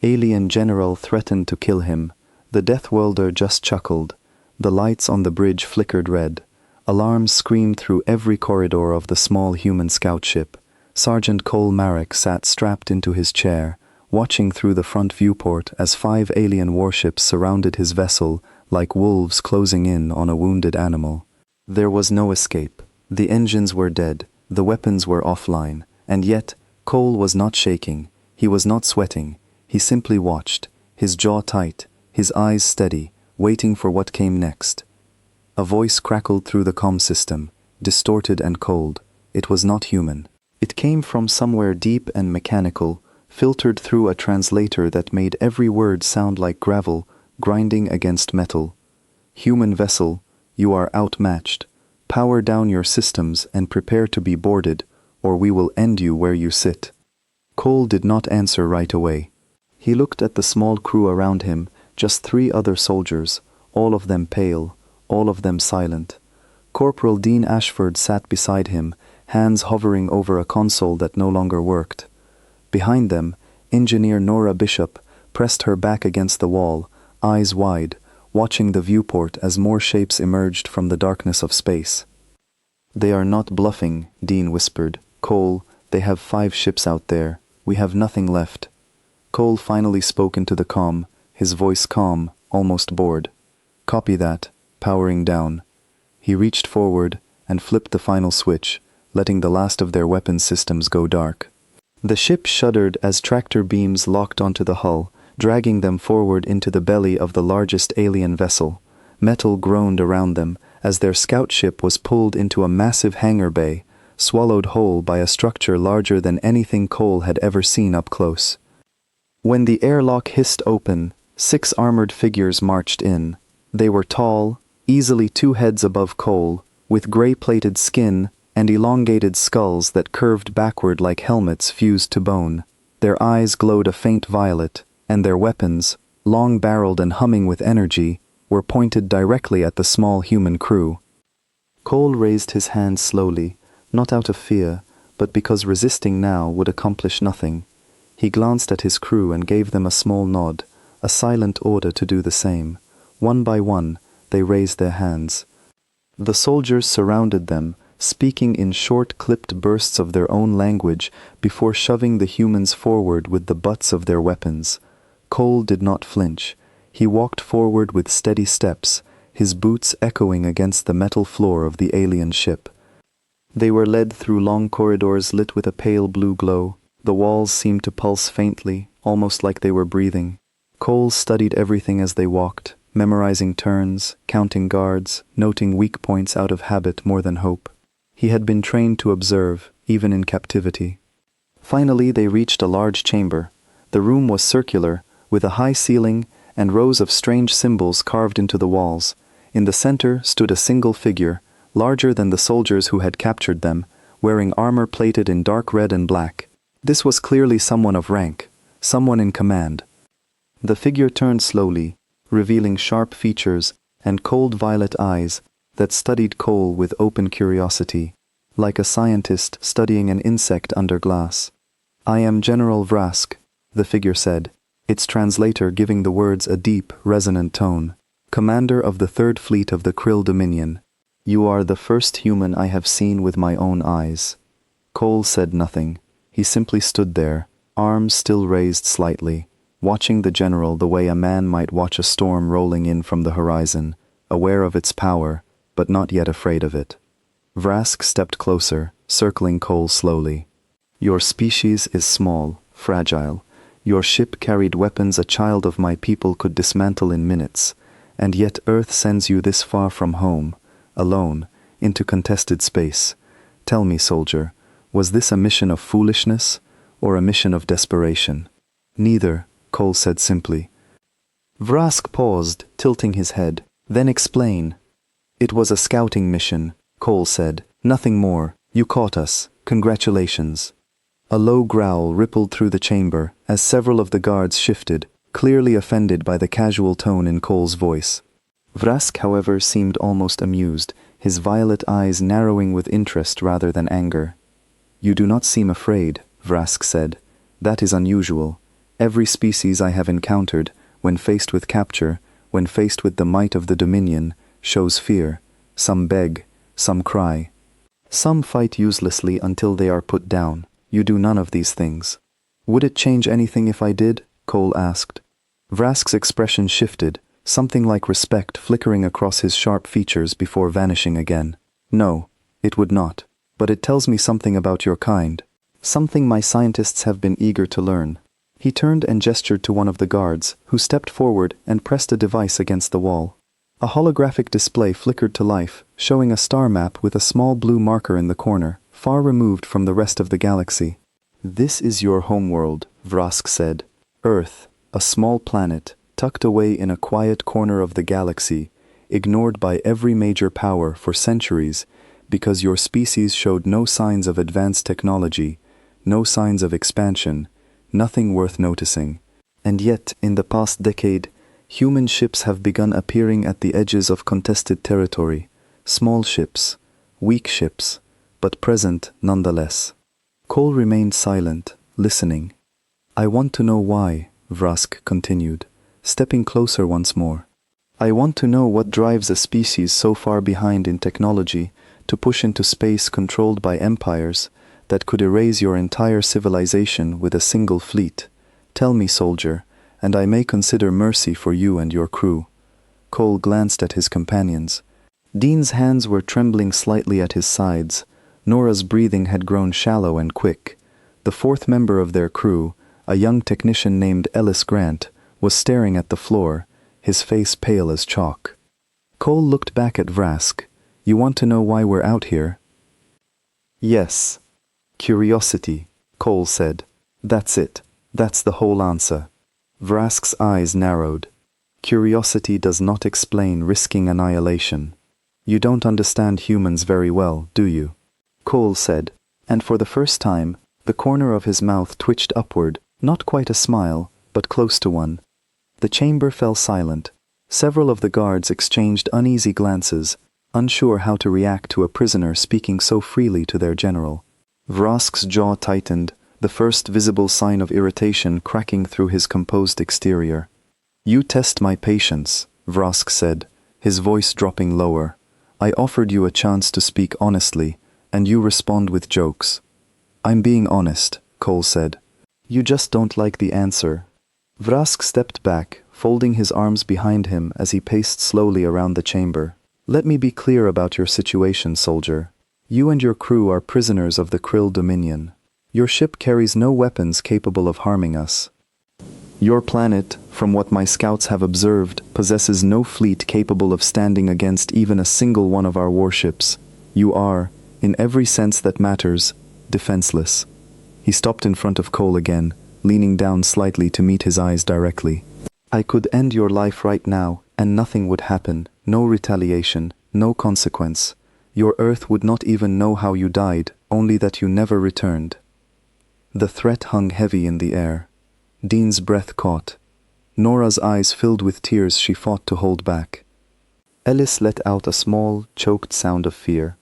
Alien general threatened to kill him. The Deathworlder just chuckled. The lights on the bridge flickered red. Alarms screamed through every corridor of the small human scout ship. Sergeant Cole Marek sat strapped into his chair, watching through the front viewport as 5 alien warships surrounded his vessel like wolves closing in on a wounded animal. There was no escape. The engines were dead, the weapons were offline, and yet Cole was not shaking, he was not sweating, he simply watched, his jaw tight, his eyes steady, waiting for what came next. A voice crackled through the comm system, distorted and cold. It was not human. It came from somewhere deep and mechanical, filtered through a translator that made every word sound like gravel grinding against metal. Human vessel, you are outmatched. Power down your systems and prepare to be boarded, or we will end you where you sit. Cole did not answer right away. He looked at the small crew around him, just 3 other soldiers, all of them pale, all of them silent. Corporal Dean Ashford sat beside him, hands hovering over a console that no longer worked. Behind them, Engineer Nora Bishop pressed her back against the wall, eyes wide, watching the viewport as more shapes emerged from the darkness of space. "They are not bluffing," Dean whispered. "Cole, they have 5 ships out there. We have nothing left." Cole finally spoke into the comm, his voice calm, almost bored. "Copy that, powering down." He reached forward and flipped the final switch, letting the last of their weapon systems go dark. The ship shuddered as tractor beams locked onto the hull, dragging them forward into the belly of the largest alien vessel. Metal groaned around them as their scout ship was pulled into a massive hangar bay, swallowed whole by a structure larger than anything Cole had ever seen up close. When the airlock hissed open, 6 armored figures marched in. They were tall, easily 2 heads above Cole, with gray-plated skin and elongated skulls that curved backward like helmets fused to bone. Their eyes glowed a faint violet, and their weapons, long-barreled and humming with energy, were pointed directly at the small human crew. Cole raised his hand slowly, not out of fear, but because resisting now would accomplish nothing. He glanced at his crew and gave them a small nod, a silent order to do the same. One by one, they raised their hands. The soldiers surrounded them, speaking in short, clipped bursts of their own language before shoving the humans forward with the butts of their weapons. Cole did not flinch. He walked forward with steady steps, his boots echoing against the metal floor of the alien ship. They were led through long corridors lit with a pale blue glow. The walls seemed to pulse faintly, almost like they were breathing. Cole studied everything as they walked, memorizing turns, counting guards, noting weak points out of habit more than hope. He had been trained to observe, even in captivity. Finally, they reached a large chamber. The room was circular, with a high ceiling and rows of strange symbols carved into the walls. In the center stood a single figure, larger than the soldiers who had captured them, wearing armor plated in dark red and black. This was clearly someone of rank, someone in command. The figure turned slowly, revealing sharp features and cold violet eyes that studied Cole with open curiosity, like a scientist studying an insect under glass. "I am General Vrask," the figure said, its translator giving the words a deep, resonant tone. "Commander of the 3rd Fleet of the Krill Dominion. You are the first human I have seen with my own eyes." Cole said nothing. He simply stood there, arms still raised slightly, watching the general the way a man might watch a storm rolling in from the horizon, aware of its power, but not yet afraid of it. Vrask stepped closer, circling Cole slowly. "Your species is small, fragile. Your ship carried weapons a child of my people could dismantle in minutes, and yet Earth sends you this far from home, alone, into contested space. Tell me, soldier, was this a mission of foolishness, or a mission of desperation?" "Neither," Cole said simply. Vrask paused, tilting his head. "Then explain." "It was a scouting mission," Cole said. "Nothing more. You caught us. Congratulations." A low growl rippled through the chamber as several of the guards shifted, clearly offended by the casual tone in Cole's voice. Vrask, however, seemed almost amused, his violet eyes narrowing with interest rather than anger. "You do not seem afraid," Vrask said. "That is unusual. Every species I have encountered, when faced with capture, when faced with the might of the Dominion, shows fear. Some beg, some cry. Some fight uselessly until they are put down. You do none of these things. Would it change anything if I did? Cole asked. Vrask's expression shifted, something like respect flickering across his sharp features before vanishing again. No, it would not. But it tells me something about your kind. Something my scientists have been eager to learn. He turned and gestured to one of the guards, who stepped forward and pressed a device against the wall. A holographic display flickered to life, showing a star map with a small blue marker in the corner, far removed from the rest of the galaxy. This is your homeworld, Vrask said. Earth, a small planet, tucked away in a quiet corner of the galaxy, ignored by every major power for centuries, because your species showed no signs of advanced technology, no signs of expansion, nothing worth noticing. And yet, in the past decade, human ships have begun appearing at the edges of contested territory. Small ships, weak ships, but present nonetheless. Cole remained silent, listening. I want to know why, Vrask continued, stepping closer once more. I want to know what drives a species so far behind in technology to push into space controlled by empires that could erase your entire civilization with a single fleet. Tell me, soldier, and I may consider mercy for you and your crew. Cole glanced at his companions. Dean's hands were trembling slightly at his sides. Nora's breathing had grown shallow and quick. The fourth member of their crew, a young technician named Ellis Grant, was staring at the floor, his face pale as chalk. Cole looked back at Vrask. You want to know why we're out here? Yes. Curiosity, Cole said. That's it. That's the whole answer. Vrask's eyes narrowed. Curiosity does not explain risking annihilation. You don't understand humans very well, do you? Cole said, and for the first time, the corner of his mouth twitched upward, not quite a smile, but close to one. The chamber fell silent. Several of the guards exchanged uneasy glances, unsure how to react to a prisoner speaking so freely to their general. Vrask's jaw tightened, the first visible sign of irritation cracking through his composed exterior. You test my patience, Vrask said, his voice dropping lower. I offered you a chance to speak honestly, and you respond with jokes. I'm being honest, Cole said. You just don't like the answer. Vrask stepped back, folding his arms behind him as he paced slowly around the chamber. Let me be clear about your situation, soldier. You and your crew are prisoners of the Krill Dominion. Your ship carries no weapons capable of harming us. Your planet, from what my scouts have observed, possesses no fleet capable of standing against even a single one of our warships. You are, in every sense that matters, defenseless. He stopped in front of Cole again, leaning down slightly to meet his eyes directly. I could end your life right now, and nothing would happen. No retaliation, no consequence. Your Earth would not even know how you died, only that you never returned. The threat hung heavy in the air. Dean's breath caught. Nora's eyes filled with tears she fought to hold back. Ellis let out a small, choked sound of fear.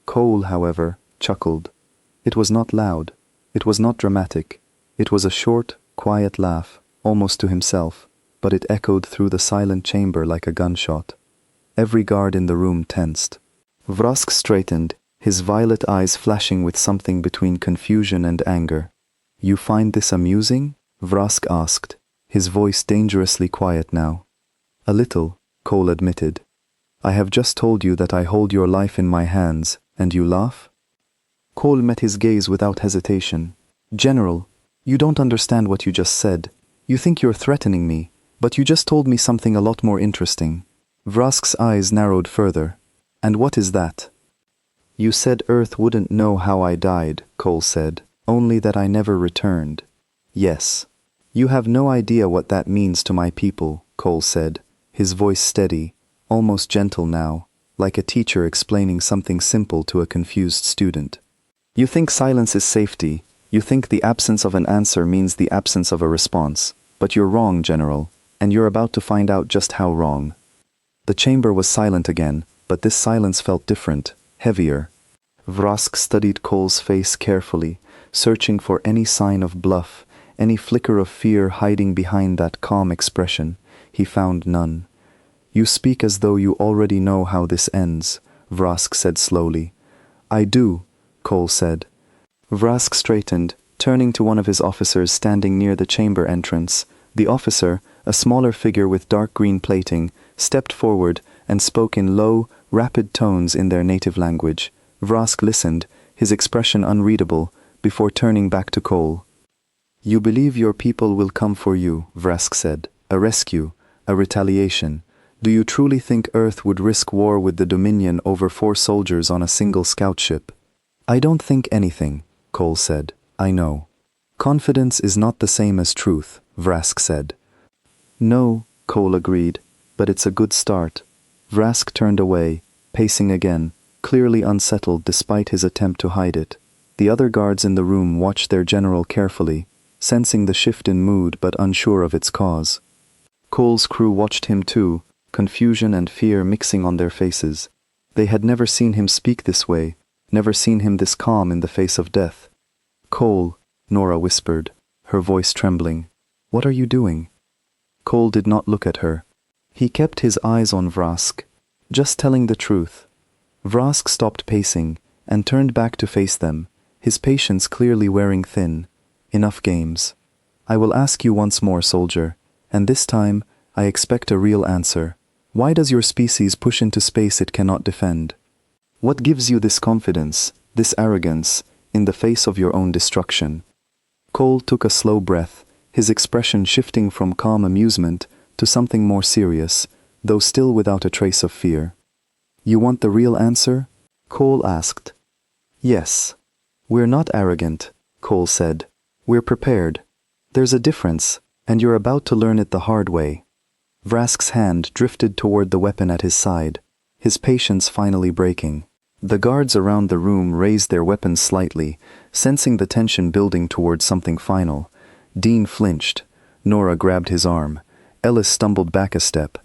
Cole, however, chuckled. It was not loud. It was not dramatic. It was a short, quiet laugh, almost to himself, but it echoed through the silent chamber like a gunshot. Every guard in the room tensed. Vrask straightened, his violet eyes flashing with something between confusion and anger. You find this amusing? Vrask asked, his voice dangerously quiet now. A little, Cole admitted. I have just told you that I hold your life in my hands, and you laugh? Cole met his gaze without hesitation. General, you don't understand what you just said. You think you're threatening me, but you just told me something a lot more interesting. Vrask's eyes narrowed further. And what is that? You said Earth wouldn't know how I died, Cole said, only that I never returned. Yes. You have no idea what that means to my people, Cole said, his voice steady, almost gentle now, like a teacher explaining something simple to a confused student. You think silence is safety. You think the absence of an answer means the absence of a response. But you're wrong, General, and you're about to find out just how wrong. The chamber was silent again, but this silence felt different, heavier. Vrask studied Cole's face carefully, searching for any sign of bluff, any flicker of fear hiding behind that calm expression. He found none. "You speak as though you already know how this ends," Vrask said slowly. "I do," Cole said. Vrask straightened, turning to one of his officers standing near the chamber entrance. The officer, a smaller figure with dark green plating, stepped forward and spoke in low, rapid tones in their native language. Vrask listened, his expression unreadable, before turning back to Cole. "You believe your people will come for you," Vrask said. "A rescue, a retaliation. Do you truly think Earth would risk war with the Dominion over 4 soldiers on a single scout ship?" "I don't think anything," Cole said. "I know." "Confidence is not the same as truth," Vrask said. "No," Cole agreed, "but it's a good start." Vrask turned away, pacing again, clearly unsettled despite his attempt to hide it. The other guards in the room watched their general carefully, sensing the shift in mood but unsure of its cause. Cole's crew watched him too, confusion and fear mixing on their faces. They had never seen him speak this way, never seen him this calm in the face of death. "Cole," Nora whispered, her voice trembling. "What are you doing?" Cole did not look at her. He kept his eyes on Vrask, just telling the truth. Vrask stopped pacing and turned back to face them, his patience clearly wearing thin. "Enough games. I will ask you once more, soldier, and this time I expect a real answer. Why does your species push into space it cannot defend? What gives you this confidence, this arrogance, in the face of your own destruction?" Cole took a slow breath, his expression shifting from calm amusement to something more serious, though still without a trace of fear. "You want the real answer?" Cole asked. "Yes." "We're not arrogant," Cole said. "We're prepared. There's a difference, and you're about to learn it the hard way." Vrask's hand drifted toward the weapon at his side, his patience finally breaking. The guards around the room raised their weapons slightly, sensing the tension building towards something final. Dean flinched. Nora grabbed his arm. Ellis stumbled back a step,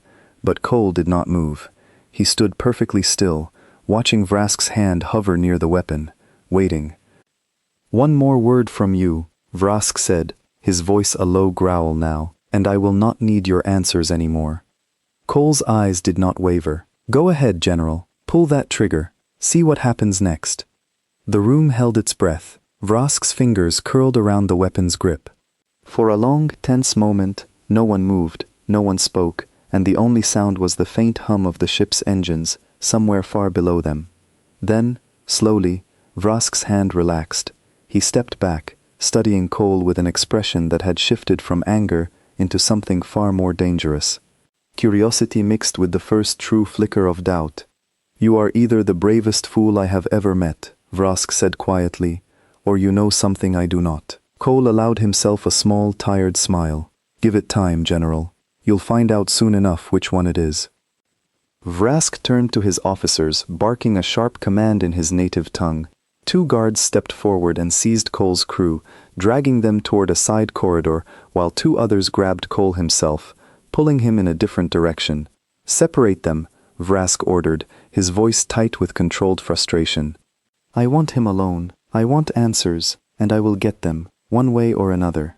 but Cole did not move. He stood perfectly still, watching Vrask's hand hover near the weapon, waiting. "One more word from you," Vrask said, his voice a low growl now, "and I will not need your answers anymore." Cole's eyes did not waver. "Go ahead, General. Pull that trigger. See what happens next." The room held its breath. Vrask's fingers curled around the weapon's grip. For a long, tense moment, no one moved, no one spoke, and the only sound was the faint hum of the ship's engines, somewhere far below them. Then, slowly, Vrask's hand relaxed. He stepped back, studying Cole with an expression that had shifted from anger into something far more dangerous. Curiosity mixed with the first true flicker of doubt. "You are either the bravest fool I have ever met," Vrask said quietly, "or you know something I do not." Cole allowed himself a small, tired smile. "Give it time, General. You'll find out soon enough which one it is." Vrask turned to his officers, barking a sharp command in his native tongue. 2 guards stepped forward and seized Cole's crew, dragging them toward a side corridor, while 2 others grabbed Cole himself, pulling him in a different direction. "Separate them," Vrask ordered, his voice tight with controlled frustration. "I want him alone. I want answers, and I will get them, one way or another."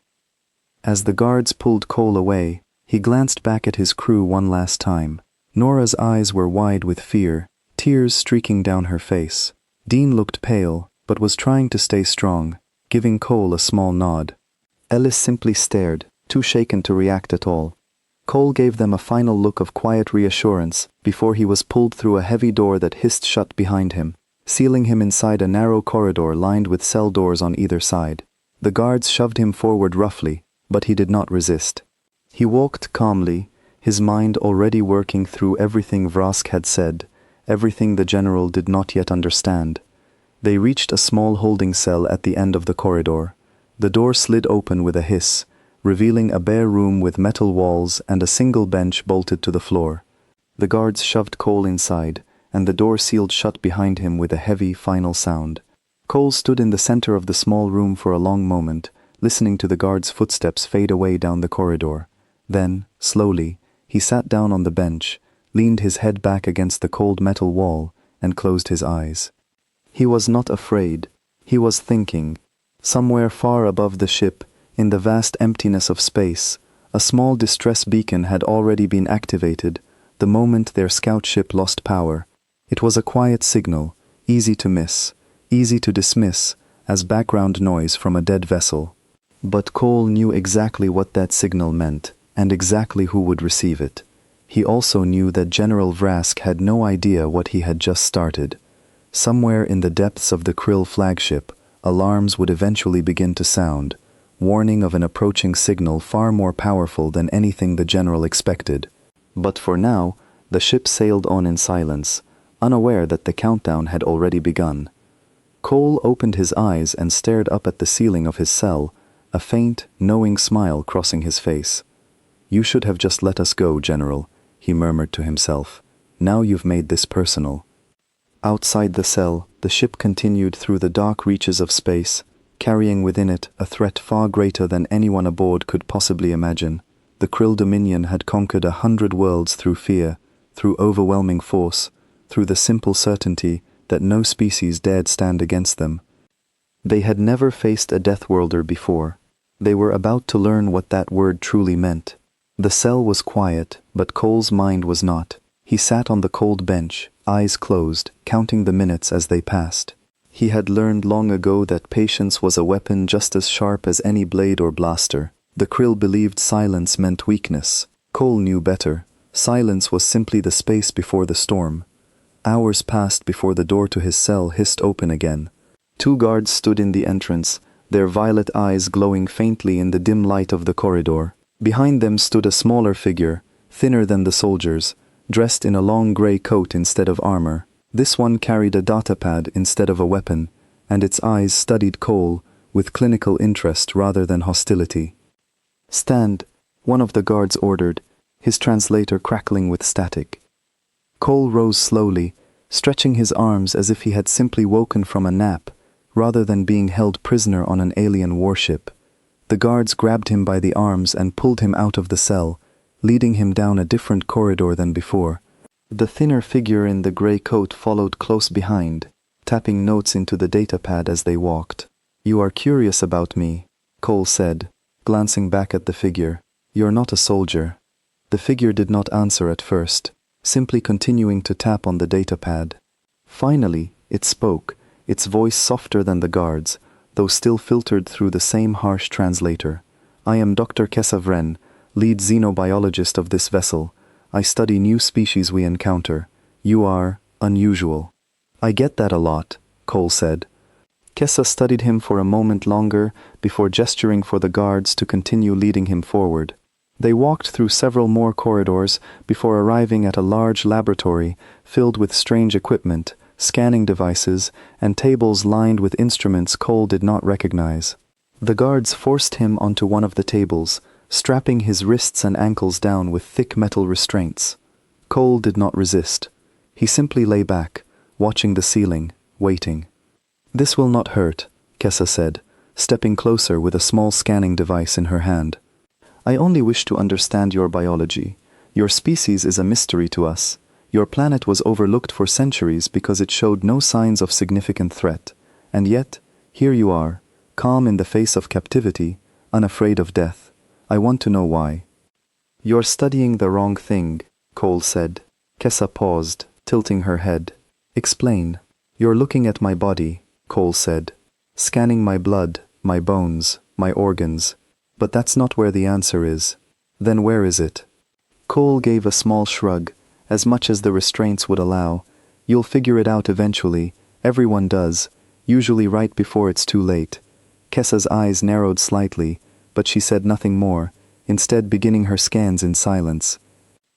As the guards pulled Cole away, he glanced back at his crew one last time. Nora's eyes were wide with fear, tears streaking down her face. Dean looked pale, but was trying to stay strong, giving Cole a small nod. Ellis simply stared, too shaken to react at all. Cole gave them a final look of quiet reassurance before he was pulled through a heavy door that hissed shut behind him, sealing him inside a narrow corridor lined with cell doors on either side. The guards shoved him forward roughly, but he did not resist. He walked calmly, his mind already working through everything Vrask had said, everything the general did not yet understand. They reached a small holding cell at the end of the corridor. The door slid open with a hiss, revealing a bare room with metal walls and a single bench bolted to the floor. The guards shoved Cole inside, and the door sealed shut behind him with a heavy, final sound. Cole stood in the center of the small room for a long moment, listening to the guards' footsteps fade away down the corridor. Then, slowly, he sat down on the bench, leaned his head back against the cold metal wall, and closed his eyes. He was not afraid. He was thinking. Somewhere far above the ship, In the vast emptiness of space, a small distress beacon had already been activated the moment their scout ship lost power. It was a quiet signal, easy to miss, easy to dismiss as background noise from a dead vessel. But Cole knew exactly what that signal meant, and exactly who would receive it. He also knew that General Vrask had no idea what he had just started. Somewhere in the depths of the Krill flagship, alarms would eventually begin to sound, warning of an approaching signal far more powerful than anything the General expected. But for now, the ship sailed on in silence, unaware that the countdown had already begun. Cole opened his eyes and stared up at the ceiling of his cell, a faint, knowing smile crossing his face. "You should have just let us go, General," he murmured to himself. "Now you've made this personal." Outside the cell, the ship continued through the dark reaches of space, carrying within it a threat far greater than anyone aboard could possibly imagine. The Krill Dominion had conquered 100 worlds through fear, through overwhelming force, through the simple certainty that no species dared stand against them. They had never faced a Deathworlder before. They were about to learn what that word truly meant. The cell was quiet, but Cole's mind was not. He sat on the cold bench, eyes closed, counting the minutes as they passed. He had learned long ago that patience was a weapon just as sharp as any blade or blaster. The Krill believed silence meant weakness. Cole knew better. Silence was simply the space before the storm. Hours passed before the door to his cell hissed open again. 2 guards stood in the entrance, their violet eyes glowing faintly in the dim light of the corridor. Behind them stood a smaller figure, thinner than the soldiers, dressed in a long grey coat instead of armor. This one carried a datapad instead of a weapon, and its eyes studied Cole with clinical interest rather than hostility. "Stand," one of the guards ordered, his translator crackling with static. Cole rose slowly, stretching his arms as if he had simply woken from a nap, rather than being held prisoner on an alien warship. The guards grabbed him by the arms and pulled him out of the cell, leading him down a different corridor than before. The thinner figure in the grey coat followed close behind, tapping notes into the datapad as they walked. "You are curious about me," Cole said, glancing back at the figure. "You're not a soldier." The figure did not answer at first, simply continuing to tap on the datapad. Finally, it spoke, its voice softer than the guards, though still filtered through the same harsh translator. "I am Dr. Kessa Vren, lead xenobiologist of this vessel. I study new species we encounter. You are unusual." "I get that a lot," Cole said. Kessa studied him for a moment longer before gesturing for the guards to continue leading him forward. They walked through several more corridors before arriving at a large laboratory filled with strange equipment, scanning devices, and tables lined with instruments Cole did not recognize. The guards forced him onto one of the tables, strapping his wrists and ankles down with thick metal restraints. Cole did not resist. He simply lay back, watching the ceiling, waiting. "This will not hurt," Kessa said, stepping closer with a small scanning device in her hand. "I only wish to understand your biology. Your species is a mystery to us. Your planet was overlooked for centuries because it showed no signs of significant threat. And yet, here you are, calm in the face of captivity, unafraid of death. I want to know why." "You're studying the wrong thing," Cole said. Kessa paused, tilting her head. "Explain." "You're looking at my body," Cole said. "Scanning my blood, my bones, my organs. But that's not where the answer is." "Then where is it?" Cole gave a small shrug, as much as the restraints would allow. "You'll figure it out eventually. Everyone does, usually right before it's too late." Kessa's eyes narrowed slightly, but she said nothing more, instead beginning her scans in silence.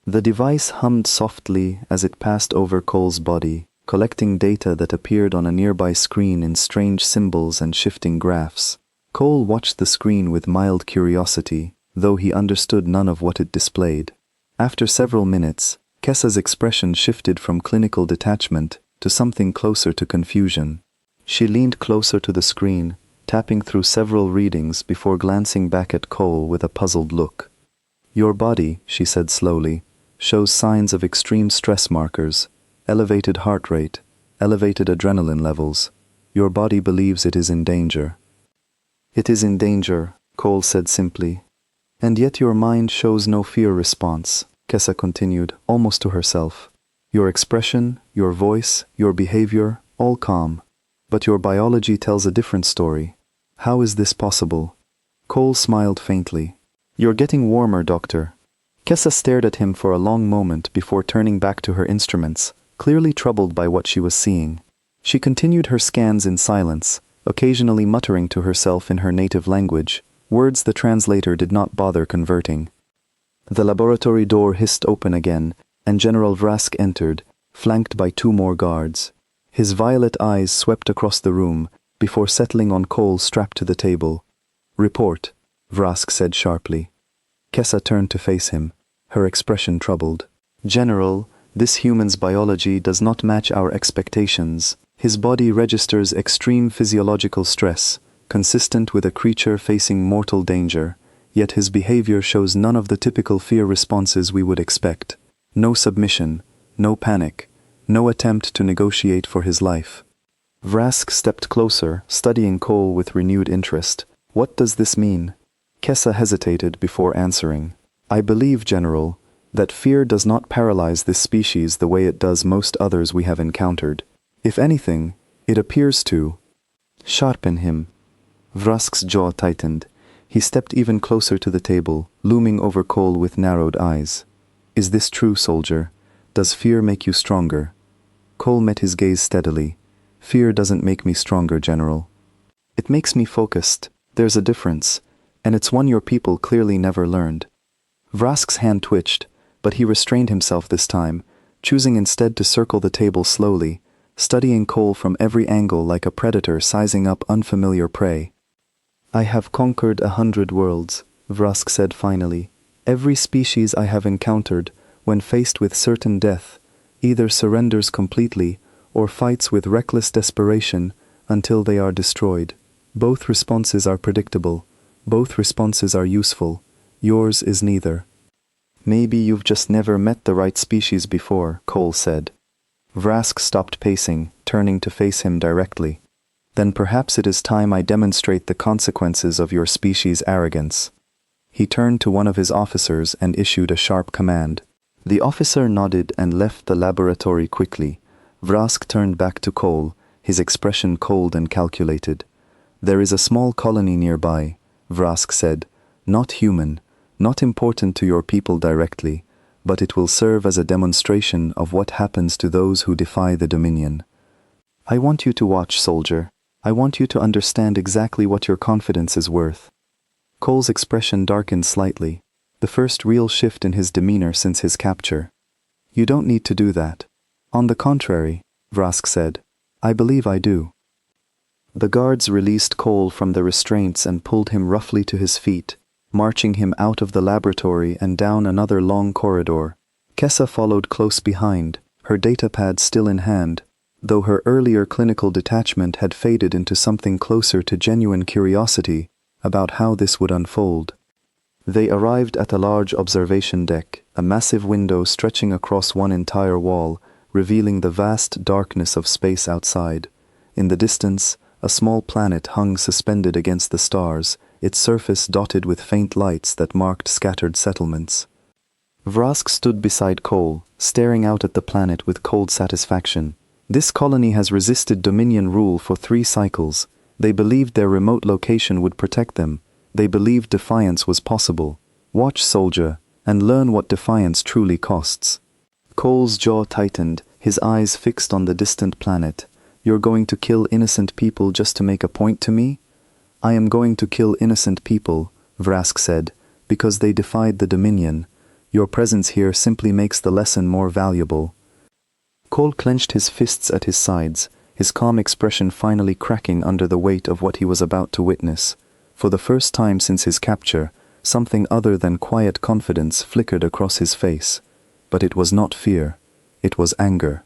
The device hummed softly as it passed over Cole's body, collecting data that appeared on a nearby screen in strange symbols and shifting graphs. Cole watched the screen with mild curiosity, though he understood none of what it displayed. After several minutes, Kessa's expression shifted from clinical detachment to something closer to confusion. She leaned closer to the screen, tapping through several readings before glancing back at Cole with a puzzled look. "Your body," she said slowly, "shows signs of extreme stress markers, elevated heart rate, elevated adrenaline levels. Your body believes it is in danger." "It is in danger," Cole said simply. And yet your mind shows no fear response, Kessa continued, almost to herself. Your expression, your voice, your behavior, all calm. But your biology tells a different story. How is this possible? Cole smiled faintly. You're getting warmer, Doctor. Kessa stared at him for a long moment before turning back to her instruments, clearly troubled by what she was seeing. She continued her scans in silence, occasionally muttering to herself in her native language, words the translator did not bother converting. The laboratory door hissed open again, and General Vrask entered, flanked by 2 more guards. His violet eyes swept across the room, before settling on Cole strapped to the table. Report, Vrask said sharply. Kessa turned to face him, her expression troubled. General, this human's biology does not match our expectations. His body registers extreme physiological stress, consistent with a creature facing mortal danger, yet his behavior shows none of the typical fear responses we would expect. No submission, no panic, no attempt to negotiate for his life. Vrask stepped closer, studying Cole with renewed interest. What does this mean? Kessa hesitated before answering. I believe, General, that fear does not paralyze this species the way it does most others we have encountered. If anything, it appears to sharpen him. Vrask's jaw tightened. He stepped even closer to the table, looming over Cole with narrowed eyes. Is this true, soldier? Does fear make you stronger? Cole met his gaze steadily. Fear doesn't make me stronger, General. It makes me focused. There's a difference, and it's one your people clearly never learned. Vrask's hand twitched, but he restrained himself this time, choosing instead to circle the table slowly, studying Cole from every angle like a predator sizing up unfamiliar prey. I have conquered 100 worlds, Vrask said finally. Every species I have encountered, when faced with certain death, either surrenders completely or fights with reckless desperation until they are destroyed. Both responses are predictable. Both responses are useful. Yours is neither. Maybe you've just never met the right species before, Cole said. Vrask stopped pacing, turning to face him directly. Then perhaps it is time I demonstrate the consequences of your species' arrogance. He turned to one of his officers and issued a sharp command. The officer nodded and left the laboratory quickly. Vrask turned back to Cole, his expression cold and calculated. There is a small colony nearby, Vrask said. Not human, not important to your people directly, but it will serve as a demonstration of what happens to those who defy the Dominion. I want you to watch, soldier. I want you to understand exactly what your confidence is worth. Cole's expression darkened slightly, the first real shift in his demeanor since his capture. You don't need to do that. On the contrary, Vrask said, I believe I do. The guards released Cole from the restraints and pulled him roughly to his feet, marching him out of the laboratory and down another long corridor. Kessa followed close behind, her datapad still in hand, though her earlier clinical detachment had faded into something closer to genuine curiosity about how this would unfold. They arrived at a large observation deck, a massive window stretching across one entire wall, revealing the vast darkness of space outside. In the distance, a small planet hung suspended against the stars, its surface dotted with faint lights that marked scattered settlements. Vrask stood beside Cole, staring out at the planet with cold satisfaction. This colony has resisted Dominion rule for 3 cycles. They believed their remote location would protect them. They believed defiance was possible. Watch, soldier, and learn what defiance truly costs. Cole's jaw tightened, his eyes fixed on the distant planet. You're going to kill innocent people just to make a point to me? I am going to kill innocent people, Vrask said, because they defied the Dominion. Your presence here simply makes the lesson more valuable. Cole clenched his fists at his sides, his calm expression finally cracking under the weight of what he was about to witness. For the first time since his capture, something other than quiet confidence flickered across his face. But it was not fear. It was anger.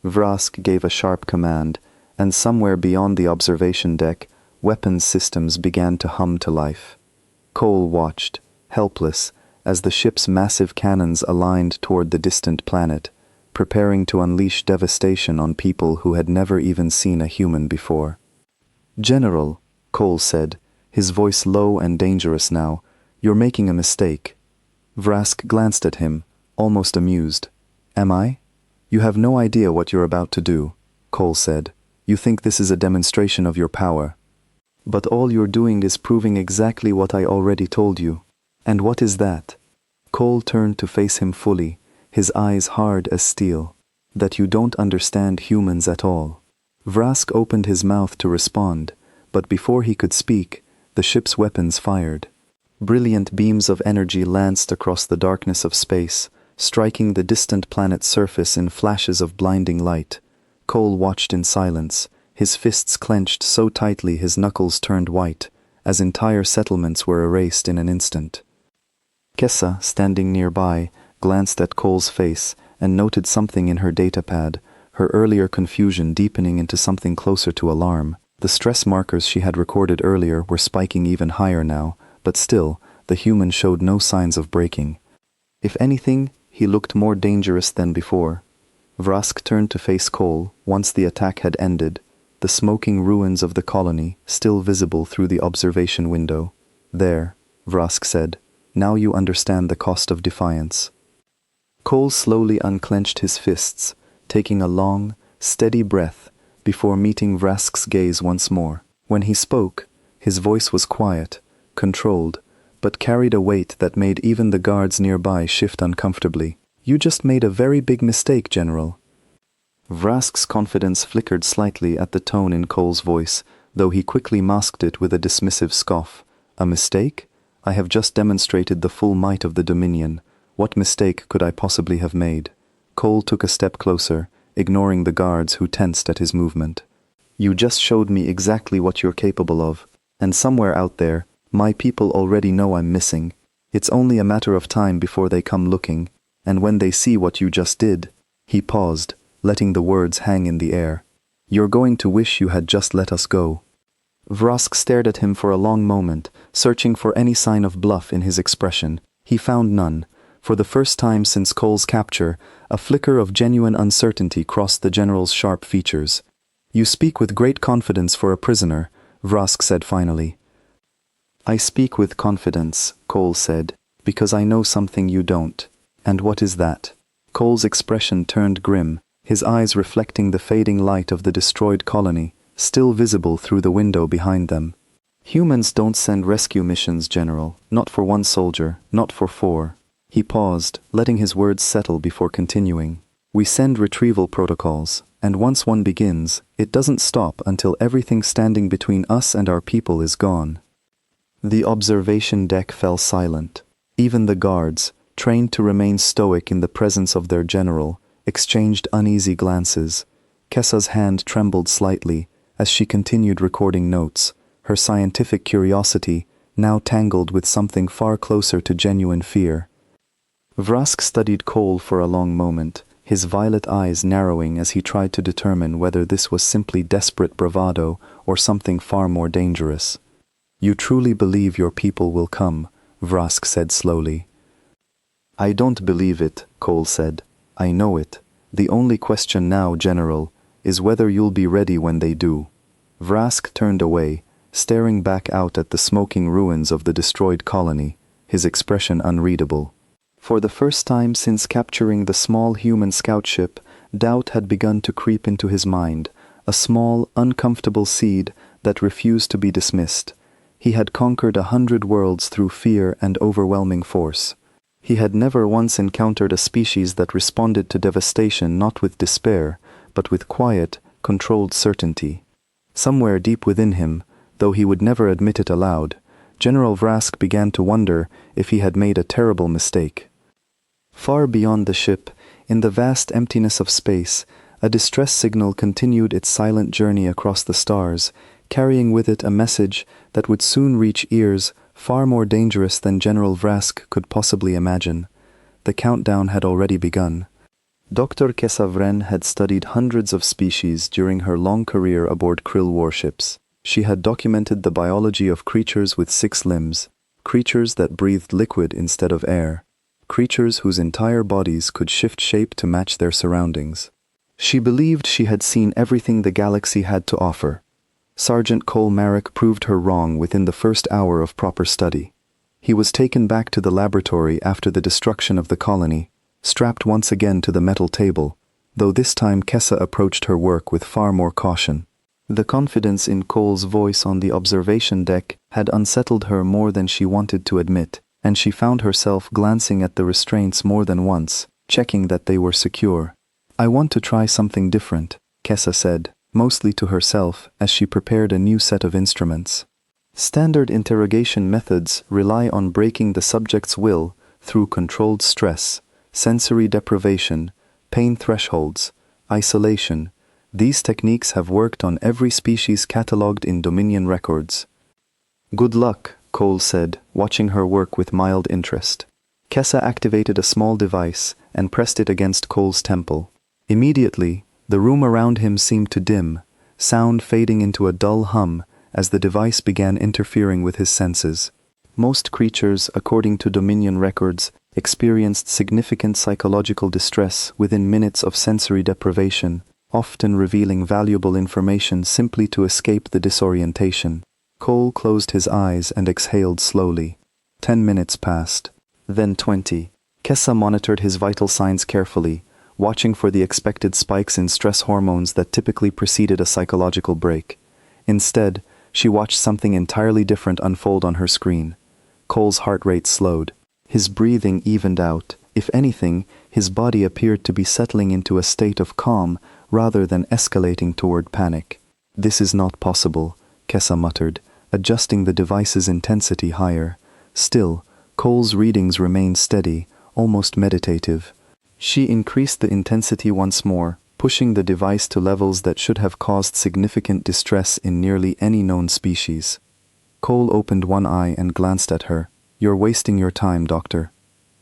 Vrask gave a sharp command, and somewhere beyond the observation deck, weapons systems began to hum to life. Cole watched, helpless, as the ship's massive cannons aligned toward the distant planet, preparing to unleash devastation on people who had never even seen a human before. General, Cole said, his voice low and dangerous now. "You're making a mistake." Vrask glanced at him, almost amused. "Am I?" "You have no idea what you're about to do," Cole said. "You think this is a demonstration of your power. But all you're doing is proving exactly what I already told you." "And what is that?" Cole turned to face him fully, his eyes hard as steel. "That you don't understand humans at all." Vrask opened his mouth to respond, but before he could speak, the ship's weapons fired. Brilliant beams of energy lanced across the darkness of space, striking the distant planet's surface in flashes of blinding light. Cole watched in silence, his fists clenched so tightly his knuckles turned white, as entire settlements were erased in an instant. Kessa, standing nearby, glanced at Cole's face and noted something in her datapad, her earlier confusion deepening into something closer to alarm. The stress markers she had recorded earlier were spiking even higher now, but still, the human showed no signs of breaking. If anything, he looked more dangerous than before. Vrask turned to face Cole once the attack had ended, the smoking ruins of the colony still visible through the observation window. "There," Vrask said, "now you understand the cost of defiance." Cole slowly unclenched his fists, taking a long, steady breath before meeting Vrask's gaze once more. When he spoke, his voice was quiet, controlled, but carried a weight that made even the guards nearby shift uncomfortably. "You just made a very big mistake, General." Vrask's confidence flickered slightly at the tone in Cole's voice, though he quickly masked it with a dismissive scoff. "A mistake? I have just demonstrated the full might of the Dominion. What mistake could I possibly have made?" Cole took a step closer, ignoring the guards who tensed at his movement. "You just showed me exactly what you're capable of, and somewhere out there, my people already know I'm missing. It's only a matter of time before they come looking, and when they see what you just did—" He paused, letting the words hang in the air. "You're going to wish you had just let us go." Vrask stared at him for a long moment, searching for any sign of bluff in his expression. He found none. For the first time since Cole's capture, a flicker of genuine uncertainty crossed the general's sharp features. "You speak with great confidence for a prisoner," Vrask said finally. "I speak with confidence," Cole said, "because I know something you don't." "And what is that?" Cole's expression turned grim, his eyes reflecting the fading light of the destroyed colony, still visible through the window behind them. "Humans don't send rescue missions, General. Not for one soldier, not for four." He paused, letting his words settle before continuing. "We send retrieval protocols, and once one begins, it doesn't stop until everything standing between us and our people is gone." The observation deck fell silent. Even the guards, trained to remain stoic in the presence of their general, exchanged uneasy glances. Kessa's hand trembled slightly as she continued recording notes, her scientific curiosity now tangled with something far closer to genuine fear. Vrask studied Cole for a long moment, his violet eyes narrowing as he tried to determine whether this was simply desperate bravado or something far more dangerous. "You truly believe your people will come," Vrask said slowly. "I don't believe it," Cole said. "I know it. The only question now, General, is whether you'll be ready when they do." Vrask turned away, staring back out at the smoking ruins of the destroyed colony, his expression unreadable. For the first time since capturing the small human scout ship, doubt had begun to creep into his mind, a small, uncomfortable seed that refused to be dismissed. He had conquered 100 worlds through fear and overwhelming force. He had never once encountered a species that responded to devastation not with despair, but with quiet, controlled certainty. Somewhere deep within him, though he would never admit it aloud, General Vrask began to wonder if he had made a terrible mistake. Far beyond the ship, in the vast emptiness of space, a distress signal continued its silent journey across the stars, carrying with it a message that would soon reach ears far more dangerous than General Vrask could possibly imagine. The countdown had already begun. Dr. Kesavren had studied hundreds of species during her long career aboard krill warships. She had documented the biology of creatures with 6 limbs, creatures that breathed liquid instead of air, creatures whose entire bodies could shift shape to match their surroundings. She believed she had seen everything the galaxy had to offer. Sergeant Cole Marek proved her wrong within the first hour of proper study. He was taken back to the laboratory after the destruction of the colony, strapped once again to the metal table, though this time Kessa approached her work with far more caution. The confidence in Cole's voice on the observation deck had unsettled her more than she wanted to admit, and she found herself glancing at the restraints more than once, checking that they were secure. "I want to try something different," Kessa said, mostly to herself as she prepared a new set of instruments. Standard interrogation methods rely on breaking the subject's will through controlled stress, sensory deprivation, pain thresholds, isolation. These techniques have worked on every species catalogued in Dominion records. "Good luck," Cole said, watching her work with mild interest. Kessa activated a small device and pressed it against Cole's temple. Immediately, the room around him seemed to dim, sound fading into a dull hum as the device began interfering with his senses. Most creatures, according to Dominion records, experienced significant psychological distress within minutes of sensory deprivation, often revealing valuable information simply to escape the disorientation. Cole closed his eyes and exhaled slowly. 10 minutes passed. Then 20. Kessa monitored his vital signs carefully, watching for the expected spikes in stress hormones that typically preceded a psychological break. Instead, she watched something entirely different unfold on her screen. Cole's heart rate slowed. His breathing evened out. If anything, his body appeared to be settling into a state of calm rather than escalating toward panic. "This is not possible," Kessa muttered, adjusting the device's intensity higher. Still, Cole's readings remained steady, almost meditative. She increased the intensity once more, pushing the device to levels that should have caused significant distress in nearly any known species. Cole opened one eye and glanced at her. "You're wasting your time, Doctor."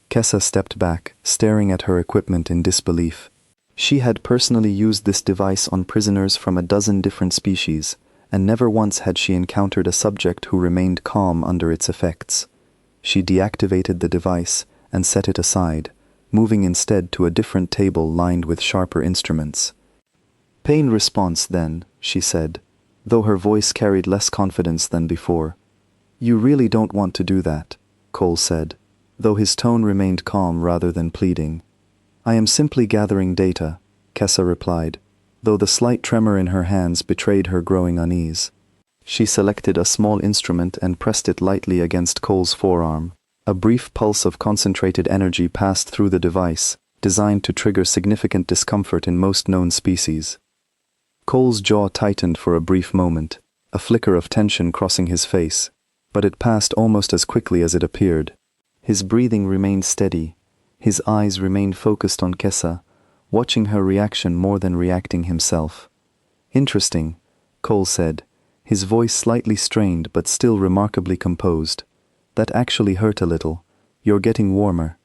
Kessa stepped back, staring at her equipment in disbelief. She had personally used this device on prisoners from a dozen different species, and never once had she encountered a subject who remained calm under its effects. She deactivated the device and set it aside, moving instead to a different table lined with sharper instruments. "Pain response, then," she said, though her voice carried less confidence than before. "You really don't want to do that," Cole said, though his tone remained calm rather than pleading. "I am simply gathering data," Kessa replied, though the slight tremor in her hands betrayed her growing unease. She selected a small instrument and pressed it lightly against Cole's forearm. A brief pulse of concentrated energy passed through the device, designed to trigger significant discomfort in most known species. Cole's jaw tightened for a brief moment, a flicker of tension crossing his face, but it passed almost as quickly as it appeared. His breathing remained steady. His eyes remained focused on Kessa, watching her reaction more than reacting himself. "Interesting," Cole said, his voice slightly strained but still remarkably composed. "That actually hurt a little. You're getting warmer."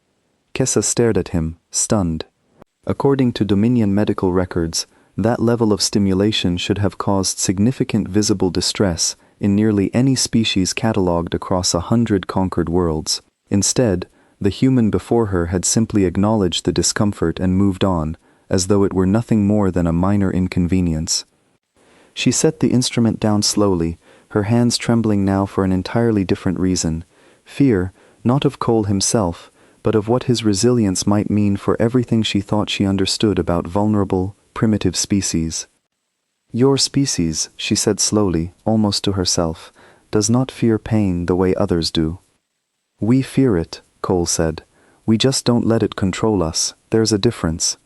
Kessa stared at him, stunned. According to Dominion medical records, that level of stimulation should have caused significant visible distress in nearly any species catalogued across 100 conquered worlds. Instead, the human before her had simply acknowledged the discomfort and moved on, as though it were nothing more than a minor inconvenience. She set the instrument down slowly, her hands trembling now for an entirely different reason. Fear, not of Cole himself, but of what his resilience might mean for everything she thought she understood about vulnerable, primitive species. "Your species," she said slowly, almost to herself, "does not fear pain the way others do." "We fear it," Cole said. "We just don't let it control us. There's a difference."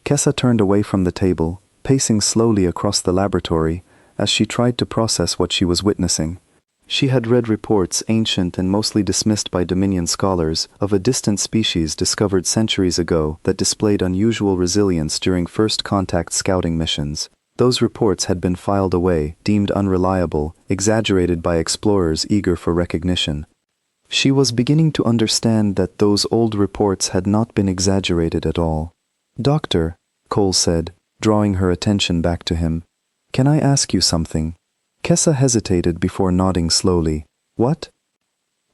Kessa turned away from the table, pacing slowly across the laboratory as she tried to process what she was witnessing. She had read reports, ancient and mostly dismissed by Dominion scholars, of a distant species discovered centuries ago that displayed unusual resilience during first contact scouting missions. Those reports had been filed away, deemed unreliable, exaggerated by explorers eager for recognition. She was beginning to understand that those old reports had not been exaggerated at all. "Doctor," Cole said, drawing her attention back to him, "can I ask you something?" Kessa hesitated before nodding slowly. "What?"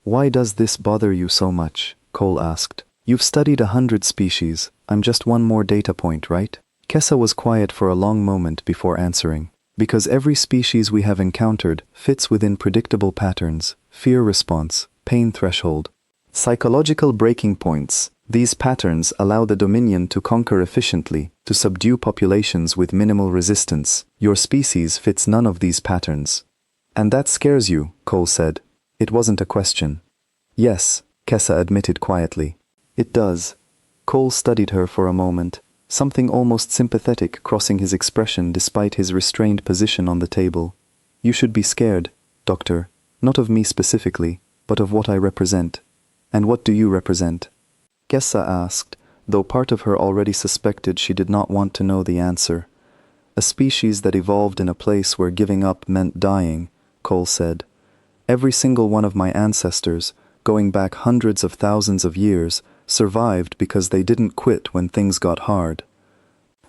"Why does this bother you so much?" Cole asked. "You've studied 100 species. I'm just one more data point, right?" Kessa was quiet for a long moment before answering. Because every species we have encountered fits within predictable patterns: fear response, pain threshold, psychological breaking points. These patterns allow the Dominion to conquer efficiently, to subdue populations with minimal resistance. Your species fits none of these patterns. And that scares you, Cole said. It wasn't a question. Yes, Kessa admitted quietly. It does. Cole studied her for a moment, something almost sympathetic crossing his expression despite his restrained position on the table. You should be scared, Doctor, not of me specifically, but of what I represent. And what do you represent? Kessa asked, though part of her already suspected she did not want to know the answer. A species that evolved in a place where giving up meant dying, Cole said. Every single one of my ancestors, going back hundreds of thousands of years, survived because they didn't quit when things got hard.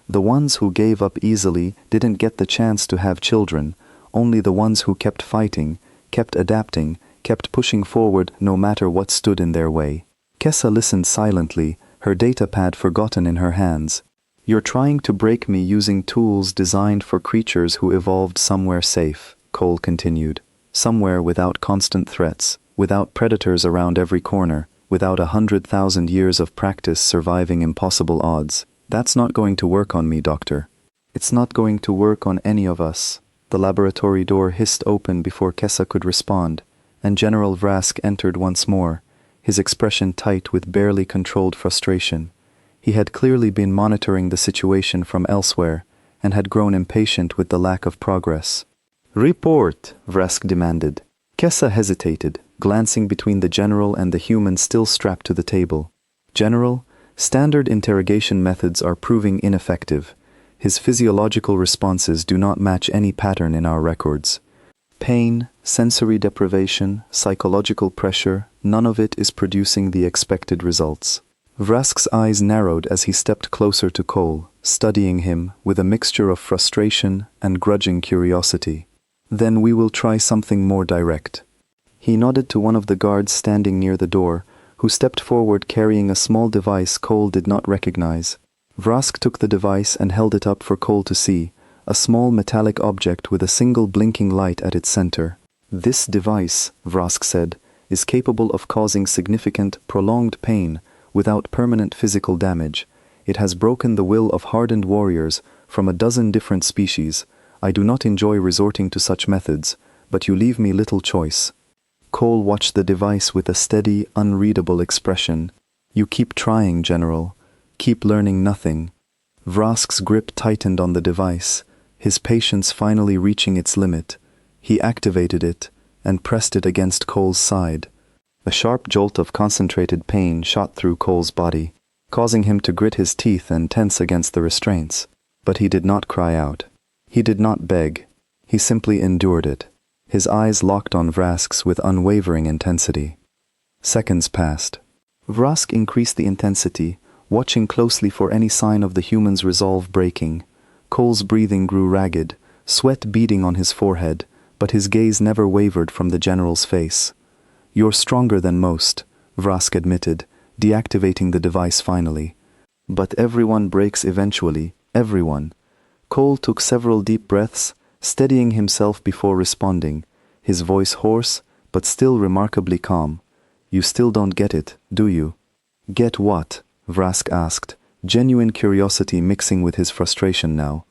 The ones who gave up easily didn't get the chance to have children, only the ones who kept fighting, kept adapting, kept pushing forward no matter what stood in their way. Kessa listened silently, her datapad forgotten in her hands. You're trying to break me using tools designed for creatures who evolved somewhere safe, Cole continued. Somewhere without constant threats, without predators around every corner, without 100,000 years of practice surviving impossible odds. That's not going to work on me, Doctor. It's not going to work on any of us. The laboratory door hissed open before Kessa could respond, and General Vrask entered once more, his expression tight with barely controlled frustration. He had clearly been monitoring the situation from elsewhere, and had grown impatient with the lack of progress. Report, Vrask demanded. Kessa hesitated, glancing between the General and the human still strapped to the table. General, standard interrogation methods are proving ineffective. His physiological responses do not match any pattern in our records. Pain, sensory deprivation, psychological pressure, none of it is producing the expected results. Vrask's eyes narrowed as he stepped closer to Cole, studying him with a mixture of frustration and grudging curiosity. Then we will try something more direct. He nodded to one of the guards standing near the door, who stepped forward carrying a small device Cole did not recognize. Vrask took the device and held it up for Cole to see, a small metallic object with a single blinking light at its center. This device, Vrask said, is capable of causing significant, prolonged pain without permanent physical damage. It has broken the will of hardened warriors from a dozen different species. I do not enjoy resorting to such methods, but you leave me little choice. Cole watched the device with a steady, unreadable expression. You keep trying, General. Keep learning nothing. Vrask's grip tightened on the device, his patience finally reaching its limit. He activated it and pressed it against Cole's side. A sharp jolt of concentrated pain shot through Cole's body, causing him to grit his teeth and tense against the restraints. But he did not cry out. He did not beg. He simply endured it, his eyes locked on Vrask's with unwavering intensity. Seconds passed. Vrask increased the intensity, watching closely for any sign of the human's resolve breaking. Cole's breathing grew ragged, sweat beading on his forehead, but his gaze never wavered from the General's face. You're stronger than most, Vrask admitted, deactivating the device finally. But everyone breaks eventually, everyone. Cole took several deep breaths, steadying himself before responding, his voice hoarse, but still remarkably calm. You still don't get it, do you? Get what? Vrask asked, genuine curiosity mixing with his frustration now.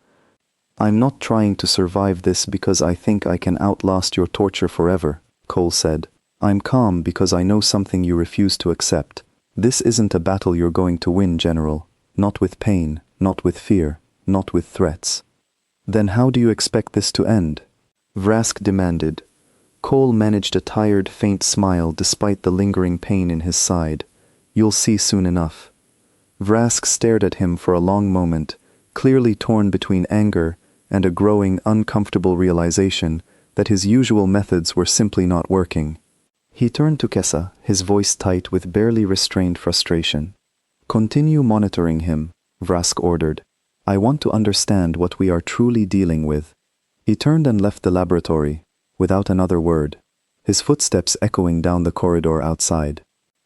I'm not trying to survive this because I think I can outlast your torture forever, Cole said. I'm calm because I know something you refuse to accept. This isn't a battle you're going to win, General. Not with pain, not with fear, not with threats. Then how do you expect this to end? Vrask demanded. Cole managed a tired, faint smile despite the lingering pain in his side. You'll see soon enough. Vrask stared at him for a long moment, clearly torn between anger and a growing, uncomfortable realization that his usual methods were simply not working. He turned to Kessa, his voice tight with barely restrained frustration. Continue monitoring him, Vrask ordered. I want to understand what we are truly dealing with. He turned and left the laboratory, without another word, his footsteps echoing down the corridor outside.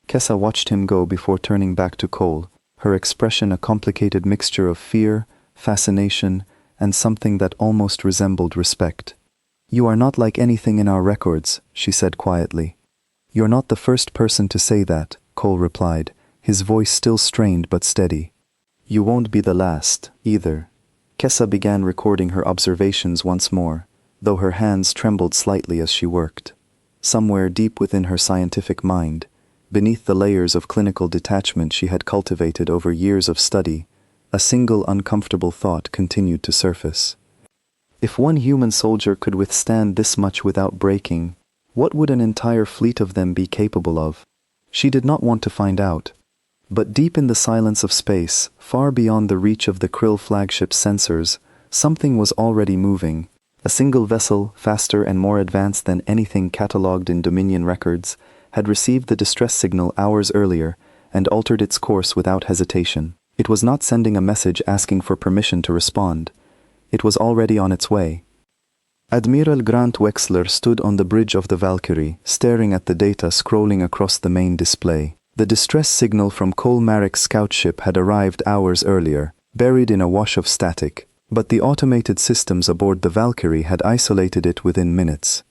Kessa watched him go before turning back to Cole, her expression a complicated mixture of fear, fascination, and something that almost resembled respect. "You are not like anything in our records," she said quietly. "You're not the first person to say that," Cole replied, his voice still strained but steady. "You won't be the last, either." Kessa began recording her observations once more, though her hands trembled slightly as she worked. Somewhere deep within her scientific mind, beneath the layers of clinical detachment she had cultivated over years of study, a single uncomfortable thought continued to surface. If one human soldier could withstand this much without breaking, what would an entire fleet of them be capable of? She did not want to find out. But deep in the silence of space, far beyond the reach of the Krill flagship's sensors, something was already moving. A single vessel, faster and more advanced than anything catalogued in Dominion records, had received the distress signal hours earlier and altered its course without hesitation. It was not sending a message asking for permission to respond. It was already on its way. Admiral Grant Wexler stood on the bridge of the Valkyrie, staring at the data scrolling across the main display. The distress signal from Cole Marrick's scout ship had arrived hours earlier, buried in a wash of static, but the automated systems aboard the Valkyrie had isolated it within minutes.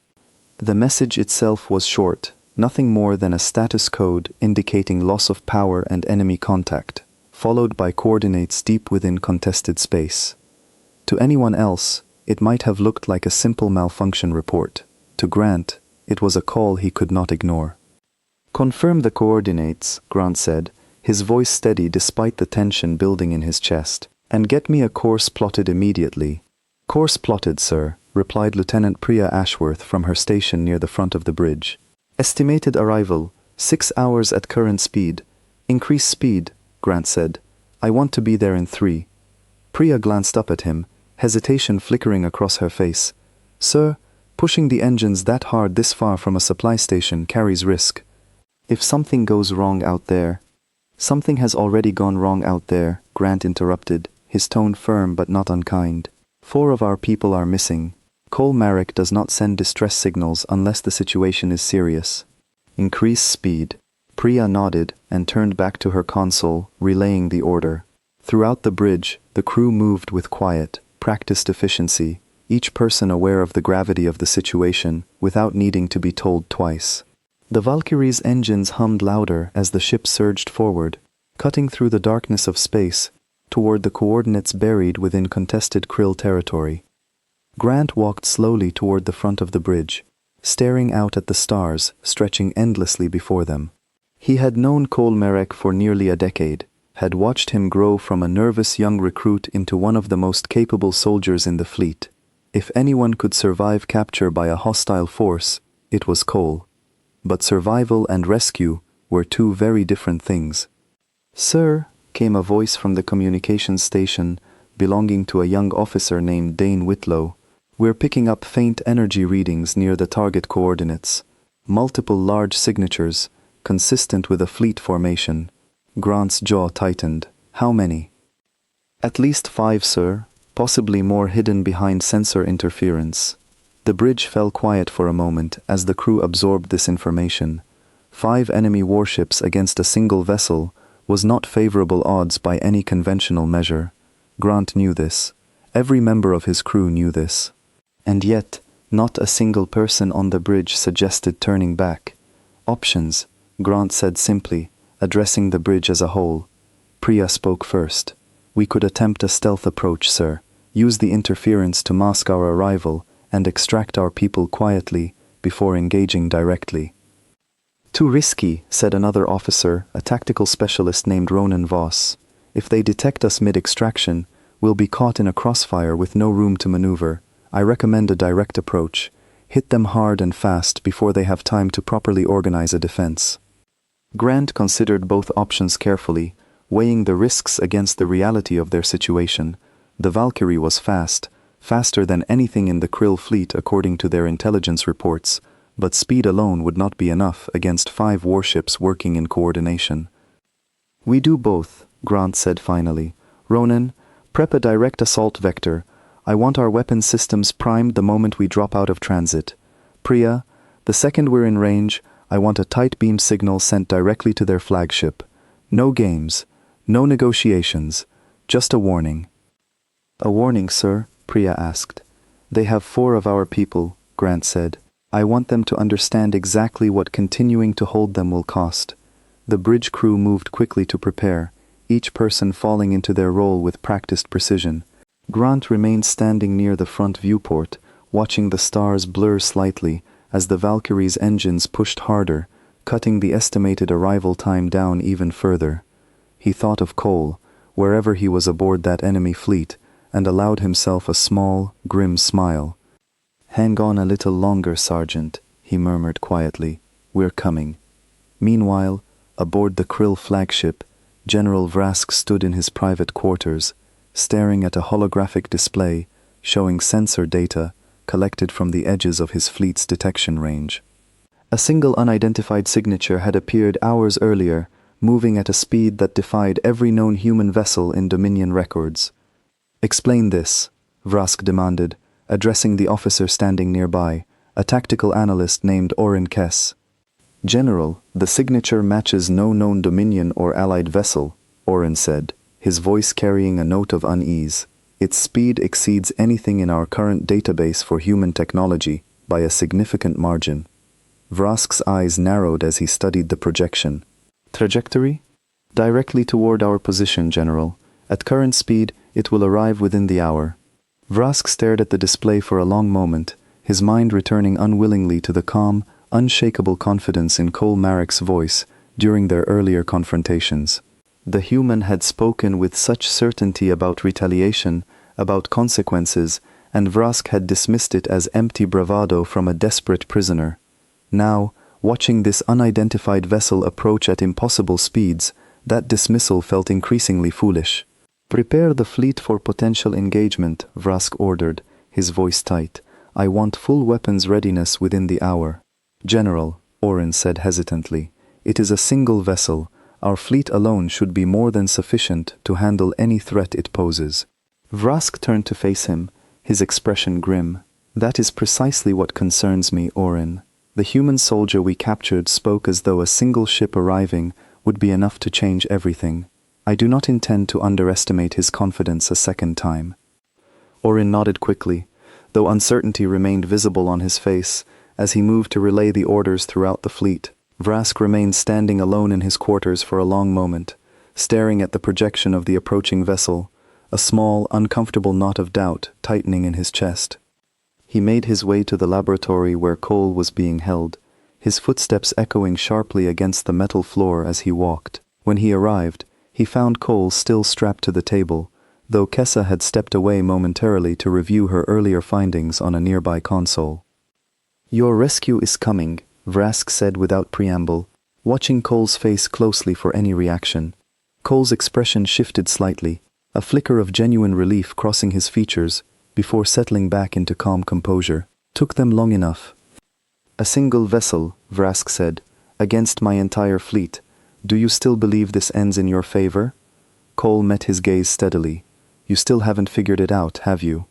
The message itself was short, nothing more than a status code indicating loss of power and enemy contact, followed by coordinates deep within contested space. To anyone else, it might have looked like a simple malfunction report. To Grant, it was a call he could not ignore. "Confirm the coordinates," Grant said, his voice steady despite the tension building in his chest. "And get me a course plotted immediately." "Course plotted, sir," replied Lieutenant Priya Ashworth from her station near the front of the bridge. "Estimated arrival, 6 hours at current speed." "Increase speed," Grant said. "I want to be there in 3. Priya glanced up at him, hesitation flickering across her face. "Sir, pushing the engines that hard this far from a supply station carries risk. If something goes wrong out there—" "Something has already gone wrong out there," Grant interrupted, his tone firm but not unkind. 4 of our people are missing. Cole Marrick does not send distress signals unless the situation is serious." "Increase speed." Priya nodded and turned back to her console, relaying the order. Throughout the bridge, the crew moved with quiet, practiced efficiency, each person aware of the gravity of the situation without needing to be told twice. The Valkyrie's engines hummed louder as the ship surged forward, cutting through the darkness of space toward the coordinates buried within contested Krill territory. Grant walked slowly toward the front of the bridge, staring out at the stars stretching endlessly before them. He had known Cole Marrick for nearly a decade, had watched him grow from a nervous young recruit into one of the most capable soldiers in the fleet. If anyone could survive capture by a hostile force, it was Cole. But survival and rescue were 2 very different things. "Sir," came a voice from the communications station belonging to a young officer named Dane Whitlow, "we're picking up faint energy readings near the target coordinates. Multiple large signatures, consistent with a fleet formation." Grant's jaw tightened. "How many?" "At least 5, sir, possibly more hidden behind sensor interference." The bridge fell quiet for a moment as the crew absorbed this information. 5 enemy warships against a single vessel was not favorable odds by any conventional measure. Grant knew this. Every member of his crew knew this. And yet, not a single person on the bridge suggested turning back. "Options," Grant said simply, addressing the bridge as a whole. Priya spoke first. "We could attempt a stealth approach, sir. Use the interference to mask our arrival and extract our people quietly before engaging directly." "Too risky," said another officer, a tactical specialist named Ronan Voss. "If they detect us mid-extraction, we'll be caught in a crossfire with no room to maneuver. I recommend a direct approach. Hit them hard and fast before they have time to properly organize a defense." Grant considered both options carefully, weighing the risks against the reality of their situation. The Valkyrie was fast, faster than anything in the Krill fleet according to their intelligence reports, but speed alone would not be enough against 5 warships working in coordination. "We do both," Grant said finally. "Ronan, prep a direct assault vector. I want our weapon systems primed the moment we drop out of transit. Priya, the second we're in range, I want a tight beam signal sent directly to their flagship. No games, no negotiations, just a warning." "A warning, sir," Priya asked. They have 4 of our people, Grant said. I want them to understand exactly what continuing to hold them will cost. The bridge crew moved quickly to prepare, each person falling into their role with practiced precision. Grant remained standing near the front viewport, watching the stars blur slightly as the Valkyrie's engines pushed harder, cutting the estimated arrival time down even further. He thought of Cole, wherever he was aboard that enemy fleet, and allowed himself a small, grim smile. "Hang on a little longer, Sergeant," he murmured quietly. "We're coming." Meanwhile, aboard the Krill flagship, General Vrask stood in his private quarters, staring at a holographic display showing sensor data collected from the edges of his fleet's detection range. A single unidentified signature had appeared hours earlier, moving at a speed that defied every known human vessel in Dominion records. "Explain this," Vrask demanded, addressing the officer standing nearby, a tactical analyst named Orin Kess. "General, the signature matches no known Dominion or Allied vessel," Orin said, his voice carrying a note of unease. "Its speed exceeds anything in our current database for human technology by a significant margin." Vrask's eyes narrowed as he studied the projection. "Trajectory? Directly toward our position, General. At current speed, it will arrive within the hour." Vrask stared at the display for a long moment, his mind returning unwillingly to the calm, unshakable confidence in Cole Marrick's voice during their earlier confrontations. The human had spoken with such certainty about retaliation, about consequences, and Vrask had dismissed it as empty bravado from a desperate prisoner. Now, watching this unidentified vessel approach at impossible speeds, that dismissal felt increasingly foolish. "Prepare the fleet for potential engagement," Vrask ordered, his voice tight. "I want full weapons readiness within the hour." "General," Orin said hesitantly, "it is a single vessel. Our fleet alone should be more than sufficient to handle any threat it poses." Vrask turned to face him, his expression grim. "That is precisely what concerns me, Orin. The human soldier we captured spoke as though a single ship arriving would be enough to change everything. I do not intend to underestimate his confidence a second time." Orin nodded quickly, though uncertainty remained visible on his face as he moved to relay the orders throughout the fleet. Vrask remained standing alone in his quarters for a long moment, staring at the projection of the approaching vessel, a small, uncomfortable knot of doubt tightening in his chest. He made his way to the laboratory where Cole was being held, his footsteps echoing sharply against the metal floor as he walked. When he arrived, he found Cole still strapped to the table, though Kessa had stepped away momentarily to review her earlier findings on a nearby console. "Your rescue is coming," Vrask said without preamble, watching Cole's face closely for any reaction. Cole's expression shifted slightly, a flicker of genuine relief crossing his features before settling back into calm composure. "Took them long enough." "A single vessel," Vrask said, "against my entire fleet. Do you still believe this ends in your favor?" Cole met his gaze steadily. "You still haven't figured it out, have you?"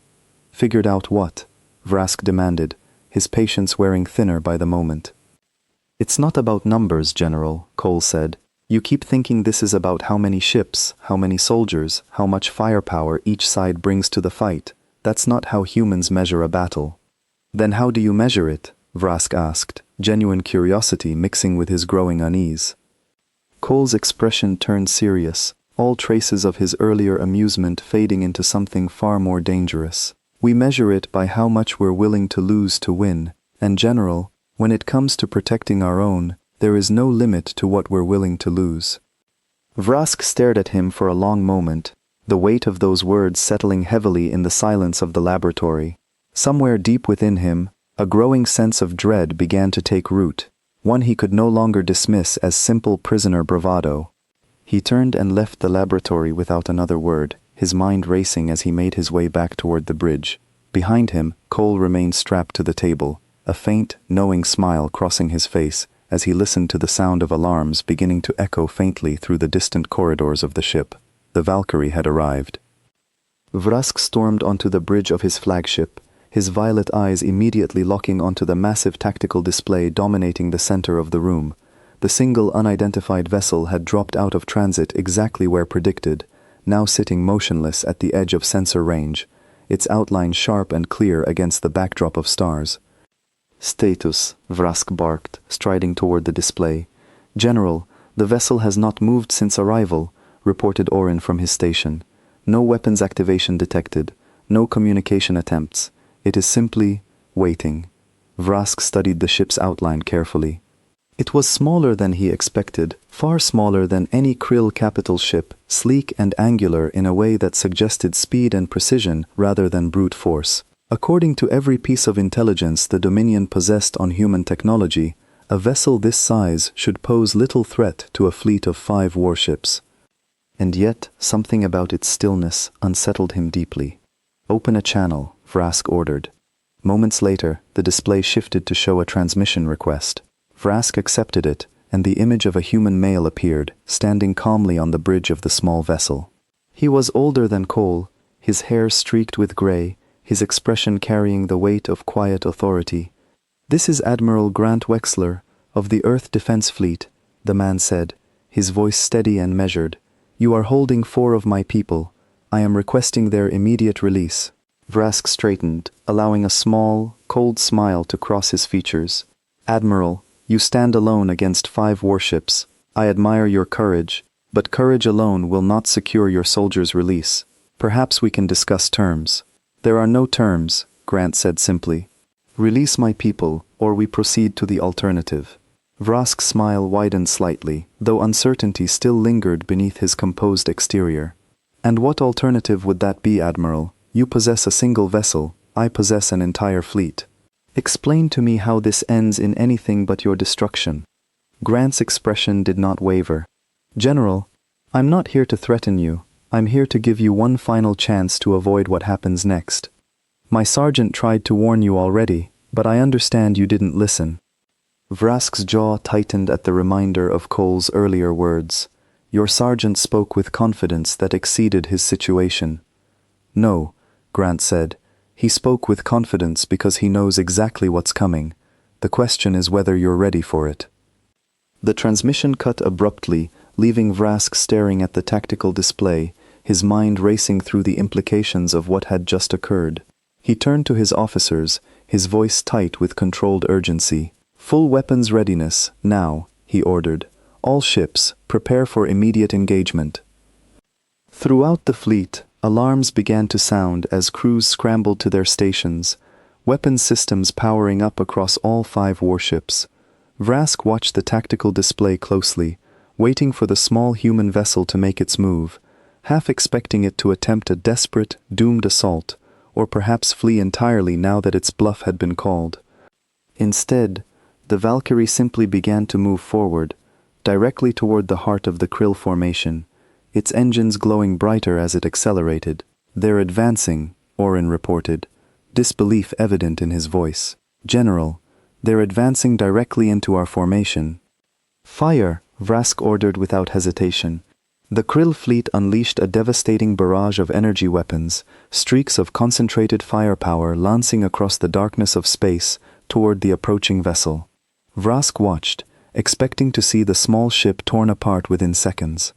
"Figured out what?" Vrask demanded, his patience wearing thinner by the moment. "It's not about numbers, General," Cole said. "You keep thinking this is about how many ships, how many soldiers, how much firepower each side brings to the fight. That's not how humans measure a battle." "Then how do you measure it?" Vrask asked, genuine curiosity mixing with his growing unease. Cole's expression turned serious, all traces of his earlier amusement fading into something far more dangerous. "We measure it by how much we're willing to lose to win, and General, when it comes to protecting our own, there is no limit to what we're willing to lose." Vrask stared at him for a long moment, the weight of those words settling heavily in the silence of the laboratory. Somewhere deep within him, a growing sense of dread began to take root, one he could no longer dismiss as simple prisoner bravado. He turned and left the laboratory without another word, his mind racing as he made his way back toward the bridge. Behind him, Cole remained strapped to the table, a faint, knowing smile crossing his face as he listened to the sound of alarms beginning to echo faintly through the distant corridors of the ship. The Valkyrie had arrived. Vrask stormed onto the bridge of his flagship, his violet eyes immediately locking onto the massive tactical display dominating the center of the room. The single unidentified vessel had dropped out of transit exactly where predicted, now sitting motionless at the edge of sensor range, its outline sharp and clear against the backdrop of stars. "Status," Vrask barked, striding toward the display. "General, the vessel has not moved since arrival," reported Orin from his station. "No weapons activation detected. No communication attempts. It is simply waiting." Vrask studied the ship's outline carefully. It was smaller than he expected, far smaller than any Krill capital ship, sleek and angular in a way that suggested speed and precision rather than brute force. According to every piece of intelligence the Dominion possessed on human technology, a vessel this size should pose little threat to a fleet of 5 warships. And yet, something about its stillness unsettled him deeply. "Open a channel," Vrask ordered. Moments later, the display shifted to show a transmission request. Vrask accepted it, and the image of a human male appeared, standing calmly on the bridge of the small vessel. He was older than Cole, his hair streaked with gray, his expression carrying the weight of quiet authority. "This is Admiral Grant Wexler, of the Earth Defense Fleet," the man said, his voice steady and measured. "You are holding 4 of my people. I am requesting their immediate release." Vrask straightened, allowing a small, cold smile to cross his features. "Admiral, you stand alone against 5 warships. I admire your courage, but courage alone will not secure your soldiers' release. Perhaps we can discuss terms." "There are no terms," Grant said simply. "Release my people, or we proceed to the alternative." Vrask's smile widened slightly, though uncertainty still lingered beneath his composed exterior. "And what alternative would that be, Admiral? You possess a single vessel, I possess an entire fleet. Explain to me how this ends in anything but your destruction." Grant's expression did not waver. "General, I'm not here to threaten you. I'm here to give you one final chance to avoid what happens next. My sergeant tried to warn you already, but I understand you didn't listen." Vrask's jaw tightened at the reminder of Cole's earlier words. Your sergeant spoke with confidence that exceeded his situation. "No," Grant said. "He spoke with confidence because he knows exactly what's coming. The question is whether you're ready for it." The transmission cut abruptly, leaving Vrask staring at the tactical display, his mind racing through the implications of what had just occurred. He turned to his officers, his voice tight with controlled urgency. "Full weapons readiness, now," he ordered. "All ships, prepare for immediate engagement." Throughout the fleet, alarms began to sound as crews scrambled to their stations, weapons systems powering up across all 5 warships. Vrask watched the tactical display closely, waiting for the small human vessel to make its move, half expecting it to attempt a desperate, doomed assault, or perhaps flee entirely now that its bluff had been called. Instead, the Valkyrie simply began to move forward, directly toward the heart of the Krill formation, its engines glowing brighter as it accelerated. "They're advancing," Orin reported, disbelief evident in his voice. "General, they're advancing directly into our formation." "Fire!" Vrask ordered without hesitation. The Krill fleet unleashed a devastating barrage of energy weapons, streaks of concentrated firepower lancing across the darkness of space toward the approaching vessel. Vrask watched, expecting to see the small ship torn apart within seconds.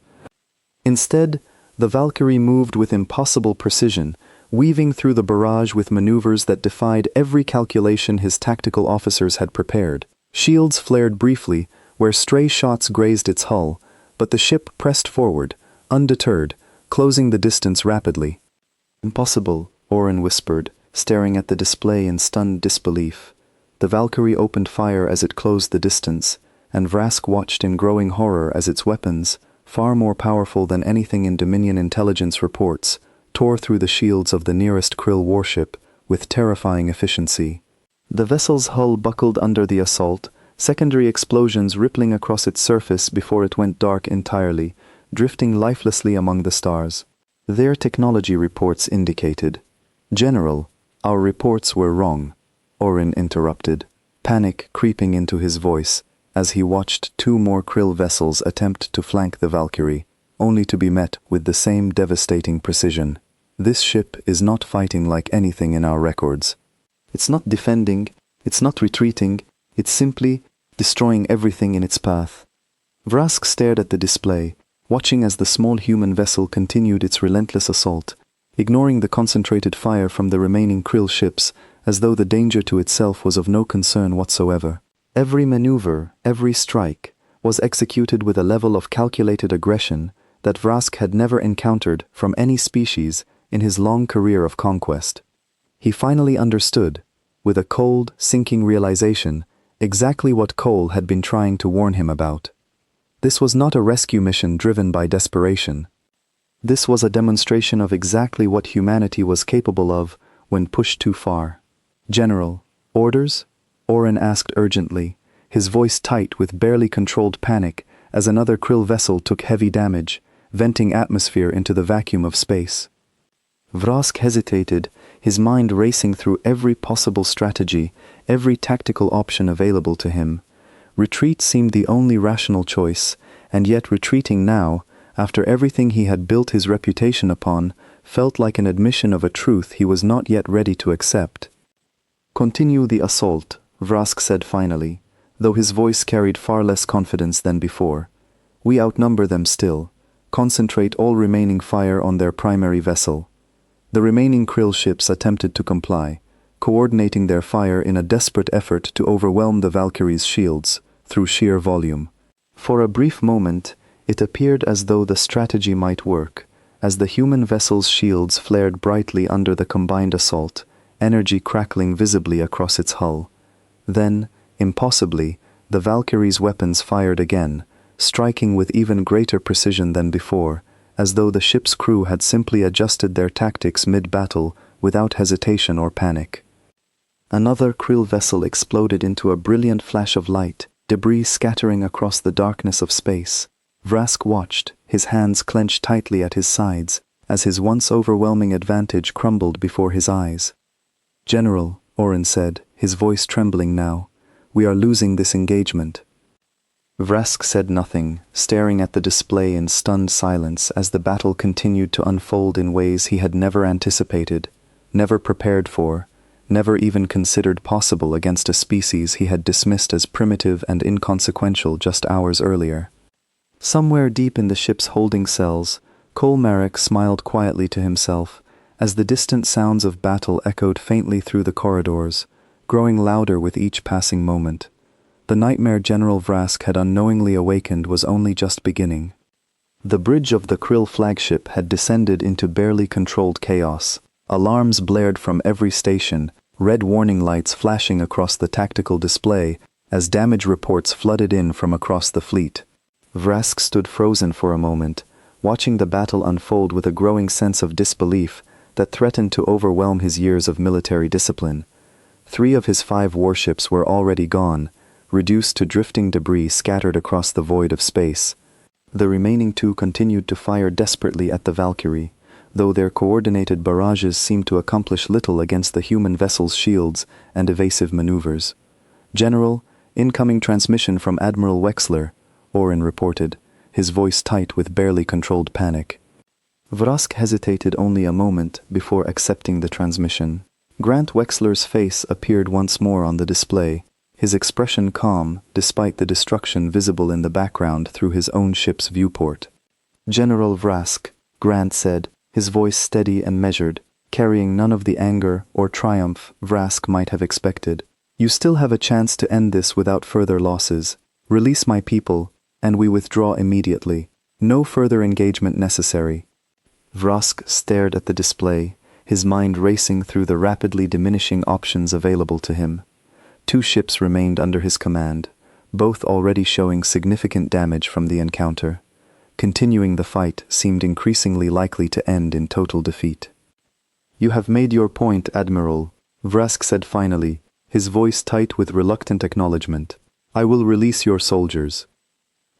Instead, the Valkyrie moved with impossible precision, weaving through the barrage with maneuvers that defied every calculation his tactical officers had prepared. Shields flared briefly, where stray shots grazed its hull, but the ship pressed forward, undeterred, closing the distance rapidly. "Impossible," Orin whispered, staring at the display in stunned disbelief. The Valkyrie opened fire as it closed the distance, and Vrask watched in growing horror as its weapons, far more powerful than anything in Dominion intelligence reports, tore through the shields of the nearest Krill warship with terrifying efficiency. The vessel's hull buckled under the assault, secondary explosions rippling across its surface before it went dark entirely, drifting lifelessly among the stars. Their technology reports indicated. "General, our reports were wrong," Orin interrupted, panic creeping into his voice as he watched 2 more Krill vessels attempt to flank the Valkyrie, only to be met with the same devastating precision. "This ship is not fighting like anything in our records. It's not defending, it's not retreating, it's simply destroying everything in its path." Vrask stared at the display, watching as the small human vessel continued its relentless assault, ignoring the concentrated fire from the remaining krill ships as though the danger to itself was of no concern whatsoever. Every maneuver, every strike, was executed with a level of calculated aggression that Vrask had never encountered from any species in his long career of conquest. He finally understood, with a cold, sinking realization, exactly what Cole had been trying to warn him about. This was not a rescue mission driven by desperation. This was a demonstration of exactly what humanity was capable of when pushed too far. "General, orders?" Oren asked urgently, his voice tight with barely controlled panic as another krill vessel took heavy damage, venting atmosphere into the vacuum of space. Vrask hesitated, his mind racing through every possible strategy, every tactical option available to him. Retreat seemed the only rational choice, and yet retreating now, after everything he had built his reputation upon, felt like an admission of a truth he was not yet ready to accept. "Continue the assault," Vrask said finally, though his voice carried far less confidence than before. "We outnumber them still. Concentrate all remaining fire on their primary vessel." The remaining krill ships attempted to comply, coordinating their fire in a desperate effort to overwhelm the Valkyrie's shields through sheer volume. For a brief moment, it appeared as though the strategy might work, as the human vessel's shields flared brightly under the combined assault, energy crackling visibly across its hull. Then, impossibly, the Valkyrie's weapons fired again, striking with even greater precision than before, as though the ship's crew had simply adjusted their tactics mid-battle without hesitation or panic. Another krill vessel exploded into a brilliant flash of light, debris scattering across the darkness of space. Vrask watched, his hands clenched tightly at his sides, as his once overwhelming advantage crumbled before his eyes. "General," Oren said, his voice trembling now, "we are losing this engagement." Vrask said nothing, staring at the display in stunned silence as the battle continued to unfold in ways he had never anticipated, never prepared for, never even considered possible against a species he had dismissed as primitive and inconsequential just hours earlier. Somewhere deep in the ship's holding cells, Cole Marek smiled quietly to himself as the distant sounds of battle echoed faintly through the corridors, growing louder with each passing moment. The nightmare General Vrask had unknowingly awakened was only just beginning. The bridge of the krill flagship had descended into barely controlled chaos. Alarms blared from every station, red warning lights flashing across the tactical display as damage reports flooded in from across the fleet. Vrask stood frozen for a moment, watching the battle unfold with a growing sense of disbelief that threatened to overwhelm his years of military discipline. 3 of his 5 warships were already gone, reduced to drifting debris scattered across the void of space. The remaining 2 continued to fire desperately at the Valkyrie, though their coordinated barrages seemed to accomplish little against the human vessel's shields and evasive maneuvers. "General, incoming transmission from Admiral Wexler," Oren reported, his voice tight with barely controlled panic. Vrask hesitated only a moment before accepting the transmission. Grant Wexler's face appeared once more on the display, his expression calm despite the destruction visible in the background through his own ship's viewport. "General Vrask," Grant said, his voice steady and measured, carrying none of the anger or triumph Vrask might have expected. "You still have a chance to end this without further losses. Release my people, and we withdraw immediately. No further engagement necessary." Vrask stared at the display, his mind racing through the rapidly diminishing options available to him. 2 ships remained under his command, both already showing significant damage from the encounter. Continuing the fight seemed increasingly likely to end in total defeat. "You have made your point, Admiral," Vrask said finally, his voice tight with reluctant acknowledgement. "I will release your soldiers."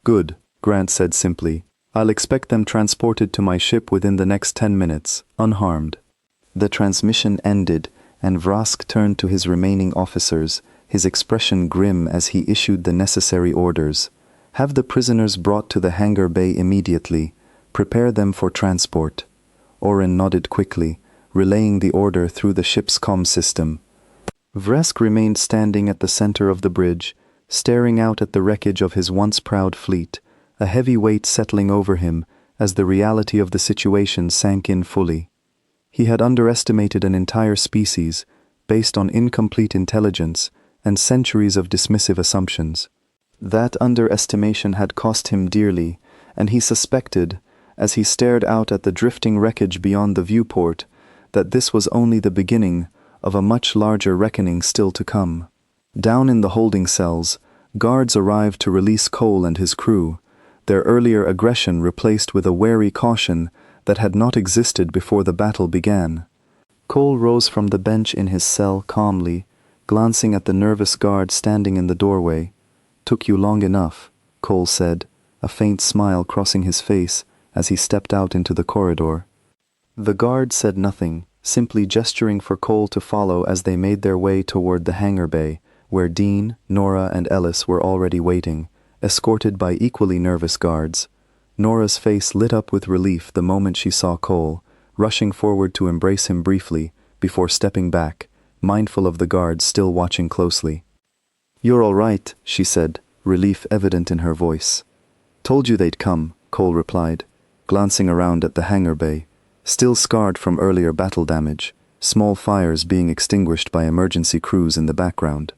"Good," Grant said simply. "I'll expect them transported to my ship within the next 10 minutes, unharmed." The transmission ended, and Vrask turned to his remaining officers, his expression grim as he issued the necessary orders. "Have the prisoners brought to the hangar bay immediately. Prepare them for transport." Oren nodded quickly, relaying the order through the ship's comm system. Vrask remained standing at the center of the bridge, staring out at the wreckage of his once proud fleet, a heavy weight settling over him as the reality of the situation sank in fully. He had underestimated an entire species, based on incomplete intelligence and centuries of dismissive assumptions. That underestimation had cost him dearly, and he suspected, as he stared out at the drifting wreckage beyond the viewport, that this was only the beginning of a much larger reckoning still to come. Down in the holding cells, guards arrived to release Cole and his crew, their earlier aggression replaced with a wary caution that had not existed before the battle began. Cole rose from the bench in his cell calmly, glancing at the nervous guard standing in the doorway. "Took you long enough," Cole said, a faint smile crossing his face as he stepped out into the corridor. The guard said nothing, simply gesturing for Cole to follow as they made their way toward the hangar bay, where Dean, Nora, and Ellis were already waiting, escorted by equally nervous guards. Nora's face lit up with relief the moment she saw Cole, rushing forward to embrace him briefly before stepping back, mindful of the guards still watching closely. "You're all right," she said, relief evident in her voice. "Told you they'd come," Cole replied, glancing around at the hangar bay, still scarred from earlier battle damage, small fires being extinguished by emergency crews in the background.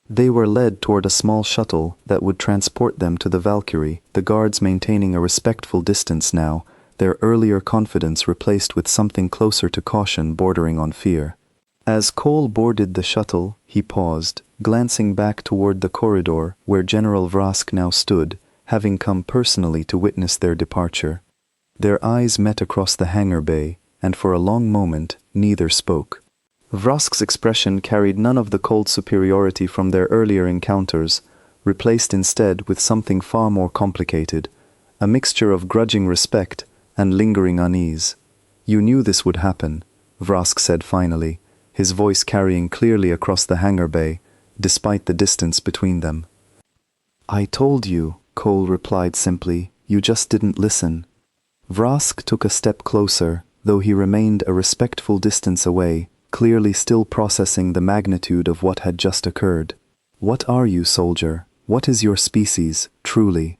They were led toward a small shuttle that would transport them to the Valkyrie, the guards maintaining a respectful distance now, their earlier confidence replaced with something closer to caution bordering on fear. As Cole boarded the shuttle, he paused, glancing back toward the corridor where General Vrask now stood, having come personally to witness their departure. Their eyes met across the hangar bay, and for a long moment, neither spoke. Vrask's expression carried none of the cold superiority from their earlier encounters, replaced instead with something far more complicated, a mixture of grudging respect and lingering unease. "You knew this would happen," Vrask said finally, his voice carrying clearly across the hangar bay, despite the distance between them. "I told you," Cole replied simply, "you just didn't listen." Vrask took a step closer, though he remained a respectful distance away, clearly still processing the magnitude of what had just occurred. "What are you, soldier? What is your species, truly?"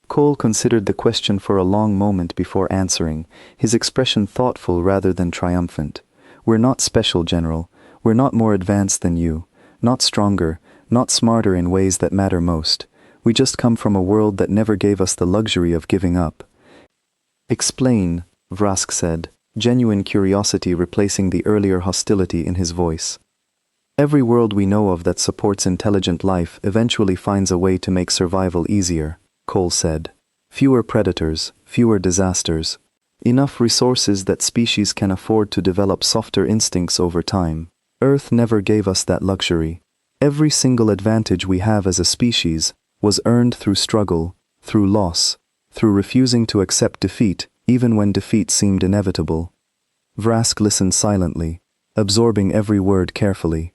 Cole considered the question for a long moment before answering, his expression thoughtful rather than triumphant. "We're not special, General. We're not more advanced than you. Not stronger, not smarter in ways that matter most. We just come from a world that never gave us the luxury of giving up." "Explain," Vrask said, genuine curiosity replacing the earlier hostility in his voice. "Every world we know of that supports intelligent life eventually finds a way to make survival easier," Cole said. "Fewer predators, fewer disasters. Enough resources that species can afford to develop softer instincts over time. Earth never gave us that luxury. Every single advantage we have as a species was earned through struggle, through loss, through refusing to accept defeat even when defeat seemed inevitable." Vrask listened silently, absorbing every word carefully.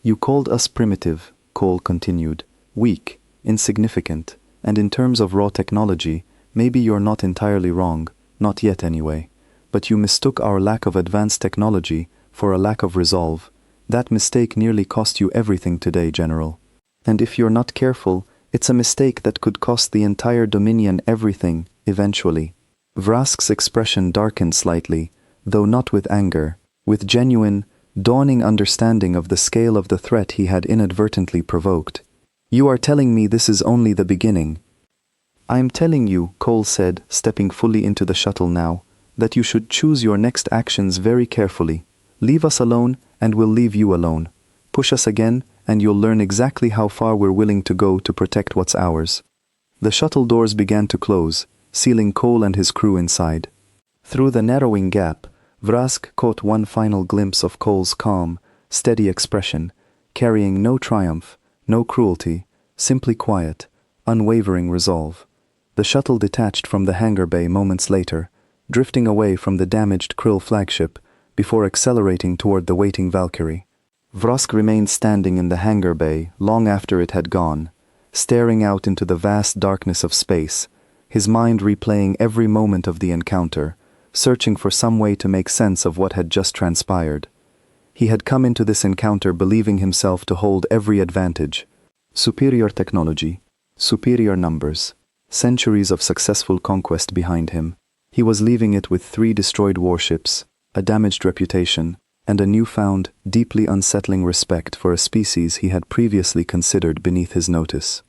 "You called us primitive," Cole continued, "weak, insignificant, and in terms of raw technology, maybe you're not entirely wrong, not yet anyway. But you mistook our lack of advanced technology for a lack of resolve. That mistake nearly cost you everything today, General. And if you're not careful, it's a mistake that could cost the entire Dominion everything, eventually." Vrask's expression darkened slightly, though not with anger, with genuine, dawning understanding of the scale of the threat he had inadvertently provoked. "You are telling me this is only the beginning." "I'm telling you," Cole said, stepping fully into the shuttle now, "that you should choose your next actions very carefully. Leave us alone, and we'll leave you alone. Push us again, and you'll learn exactly how far we're willing to go to protect what's ours." The shuttle doors began to close, sealing Cole and his crew inside. Through the narrowing gap, Vrask caught one final glimpse of Cole's calm, steady expression, carrying no triumph, no cruelty, simply quiet, unwavering resolve. The shuttle detached from the hangar bay moments later, drifting away from the damaged Krill flagship before accelerating toward the waiting Valkyrie. Vrask remained standing in the hangar bay long after it had gone, staring out into the vast darkness of space, his mind replaying every moment of the encounter, searching for some way to make sense of what had just transpired. He had come into this encounter believing himself to hold every advantage. Superior technology, superior numbers, centuries of successful conquest behind him. He was leaving it with 3 destroyed warships, a damaged reputation, and a newfound, deeply unsettling respect for a species he had previously considered beneath his notice.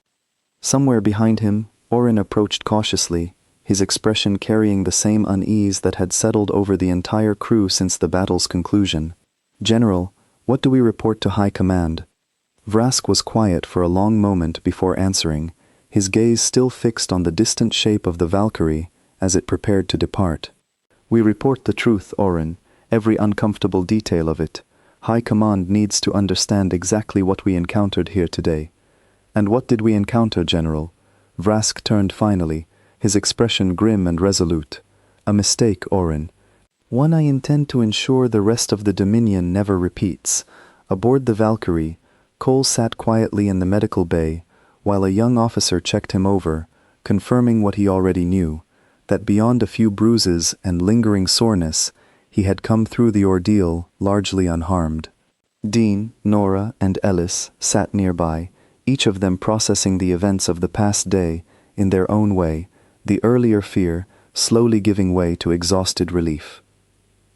Somewhere behind him, Orin approached cautiously, his expression carrying the same unease that had settled over the entire crew since the battle's conclusion. "General, what do we report to High Command?" Vrask was quiet for a long moment before answering, his gaze still fixed on the distant shape of the Valkyrie as it prepared to depart. "We report the truth, Orin, every uncomfortable detail of it. High Command needs to understand exactly what we encountered here today." "And what did we encounter, General?" Vrask turned finally, his expression grim and resolute. "A mistake, Orin. One I intend to ensure the rest of the Dominion never repeats." Aboard the Valkyrie, Cole sat quietly in the medical bay, while a young officer checked him over, confirming what he already knew, that beyond a few bruises and lingering soreness, he had come through the ordeal largely unharmed. Dean, Nora, and Ellis sat nearby, each of them processing the events of the past day in their own way, the earlier fear slowly giving way to exhausted relief.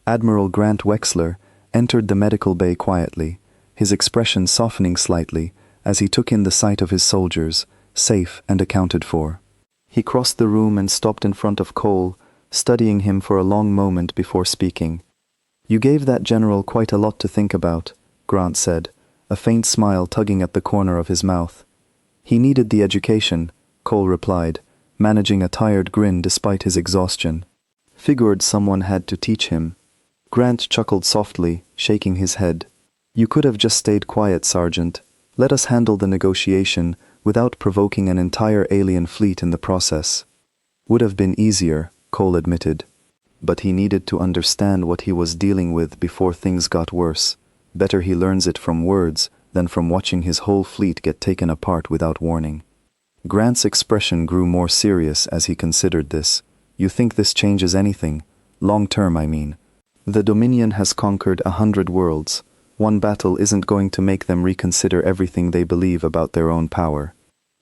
Admiral Grant Wexler entered the medical bay quietly, his expression softening slightly as he took in the sight of his soldiers, safe and accounted for. He crossed the room and stopped in front of Cole, studying him for a long moment before speaking. "You gave that general quite a lot to think about," Grant said, a faint smile tugging at the corner of his mouth. "He needed the education," Cole replied, managing a tired grin despite his exhaustion. "Figured someone had to teach him." Grant chuckled softly, shaking his head. "You could have just stayed quiet, Sergeant. Let us handle the negotiation without provoking an entire alien fleet in the process." "Would have been easier," Cole admitted. "But he needed to understand what he was dealing with before things got worse. Better he learns it from words than from watching his whole fleet get taken apart without warning." Grant's expression grew more serious as he considered this. "You think this changes anything? Long term, I mean. The Dominion has conquered 100 worlds. One battle isn't going to make them reconsider everything they believe about their own power."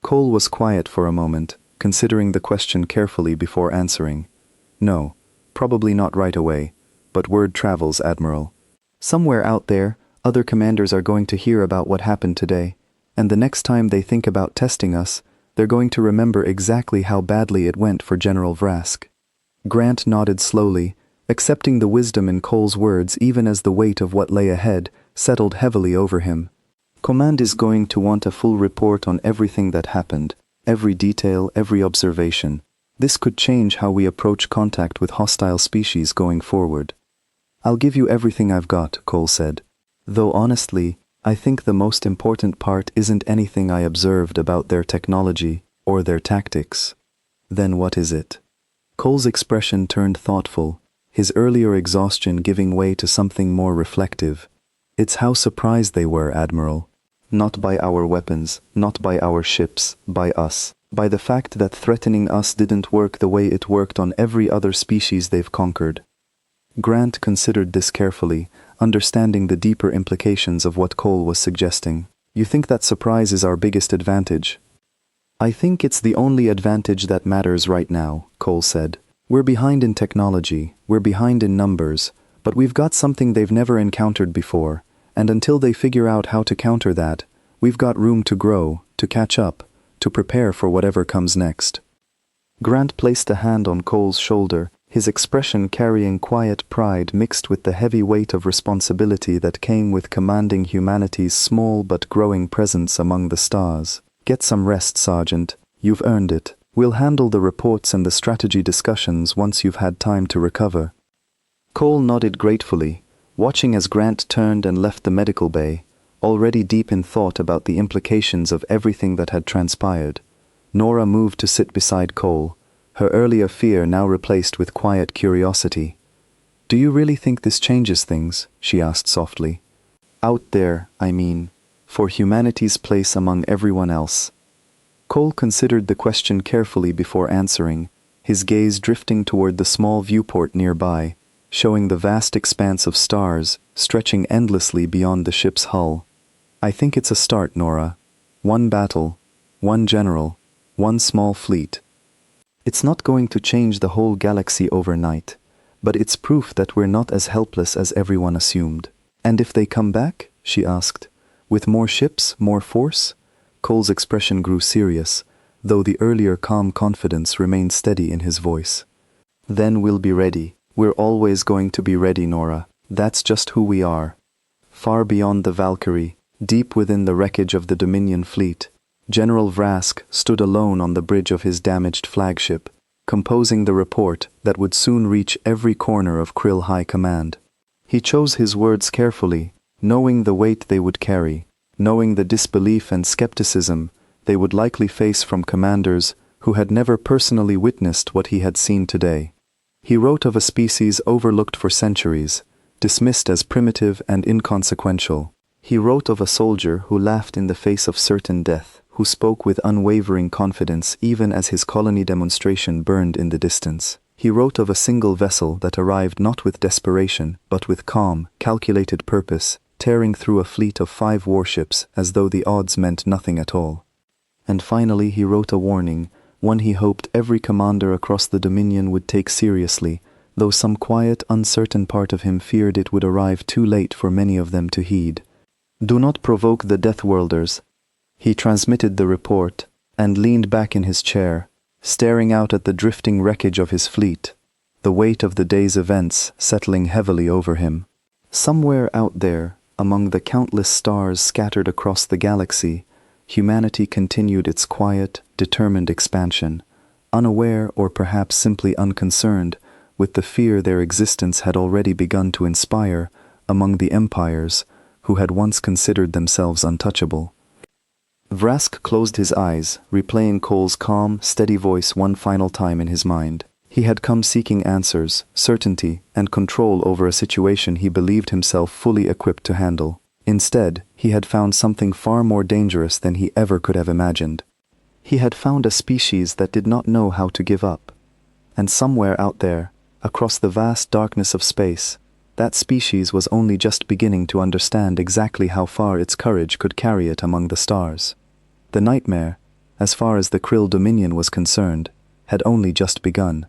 Cole was quiet for a moment, considering the question carefully before answering. "No, probably not right away, but word travels, Admiral. Somewhere out there, other commanders are going to hear about what happened today, and the next time they think about testing us, they're going to remember exactly how badly it went for General Vrask." Grant nodded slowly, accepting the wisdom in Cole's words even as the weight of what lay ahead settled heavily over him. "Command is going to want a full report on everything that happened, every detail, every observation. This could change how we approach contact with hostile species going forward." "I'll give you everything I've got," Cole said. "Though honestly, I think the most important part isn't anything I observed about their technology or their tactics." "Then what is it?" Cole's expression turned thoughtful, his earlier exhaustion giving way to something more reflective. "It's how surprised they were, Admiral. Not by our weapons, not by our ships, by us. By the fact that threatening us didn't work the way it worked on every other species they've conquered." Grant considered this carefully, understanding the deeper implications of what Cole was suggesting. "You think that surprise is our biggest advantage?" "I think it's the only advantage that matters right now," Cole said. "We're behind in technology, we're behind in numbers, but we've got something they've never encountered before, and until they figure out how to counter that, we've got room to grow, to catch up, to prepare for whatever comes next." Grant placed a hand on Cole's shoulder, his expression carrying quiet pride mixed with the heavy weight of responsibility that came with commanding humanity's small but growing presence among the stars. "Get some rest, Sergeant. You've earned it. We'll handle the reports and the strategy discussions once you've had time to recover." Cole nodded gratefully, watching as Grant turned and left the medical bay, already deep in thought about the implications of everything that had transpired. Nora moved to sit beside Cole, her earlier fear now replaced with quiet curiosity. "Do you really think this changes things?" she asked softly. "Out there, I mean, for humanity's place among everyone else." Cole considered the question carefully before answering, his gaze drifting toward the small viewport nearby, showing the vast expanse of stars stretching endlessly beyond the ship's hull. "I think it's a start, Nora. One battle, one general, one small fleet. It's not going to change the whole galaxy overnight, but it's proof that we're not as helpless as everyone assumed." "And if they come back?" she asked. "With more ships, more force?" Cole's expression grew serious, though the earlier calm confidence remained steady in his voice. "Then we'll be ready. We're always going to be ready, Nora. That's just who we are." Far beyond the Valkyrie, deep within the wreckage of the Dominion fleet, General Vrask stood alone on the bridge of his damaged flagship, composing the report that would soon reach every corner of Krill High Command. He chose his words carefully, knowing the weight they would carry, knowing the disbelief and skepticism they would likely face from commanders who had never personally witnessed what he had seen today. He wrote of a species overlooked for centuries, dismissed as primitive and inconsequential. He wrote of a soldier who laughed in the face of certain death, who spoke with unwavering confidence even as his colony demonstration burned in the distance. He wrote of a single vessel that arrived not with desperation, but with calm, calculated purpose, tearing through a fleet of 5 warships as though the odds meant nothing at all. And finally he wrote a warning, one he hoped every commander across the Dominion would take seriously, though some quiet, uncertain part of him feared it would arrive too late for many of them to heed. "Do not provoke the Deathworlders." He transmitted the report, and leaned back in his chair, staring out at the drifting wreckage of his fleet, the weight of the day's events settling heavily over him. Somewhere out there, among the countless stars scattered across the galaxy, humanity continued its quiet, determined expansion, unaware or perhaps simply unconcerned with the fear their existence had already begun to inspire among the empires who had once considered themselves untouchable. Vrask closed his eyes, replaying Cole's calm, steady voice one final time in his mind. He had come seeking answers, certainty, and control over a situation he believed himself fully equipped to handle. Instead, he had found something far more dangerous than he ever could have imagined. He had found a species that did not know how to give up. And somewhere out there, across the vast darkness of space, that species was only just beginning to understand exactly how far its courage could carry it among the stars. The nightmare, as far as the Krill Dominion was concerned, had only just begun.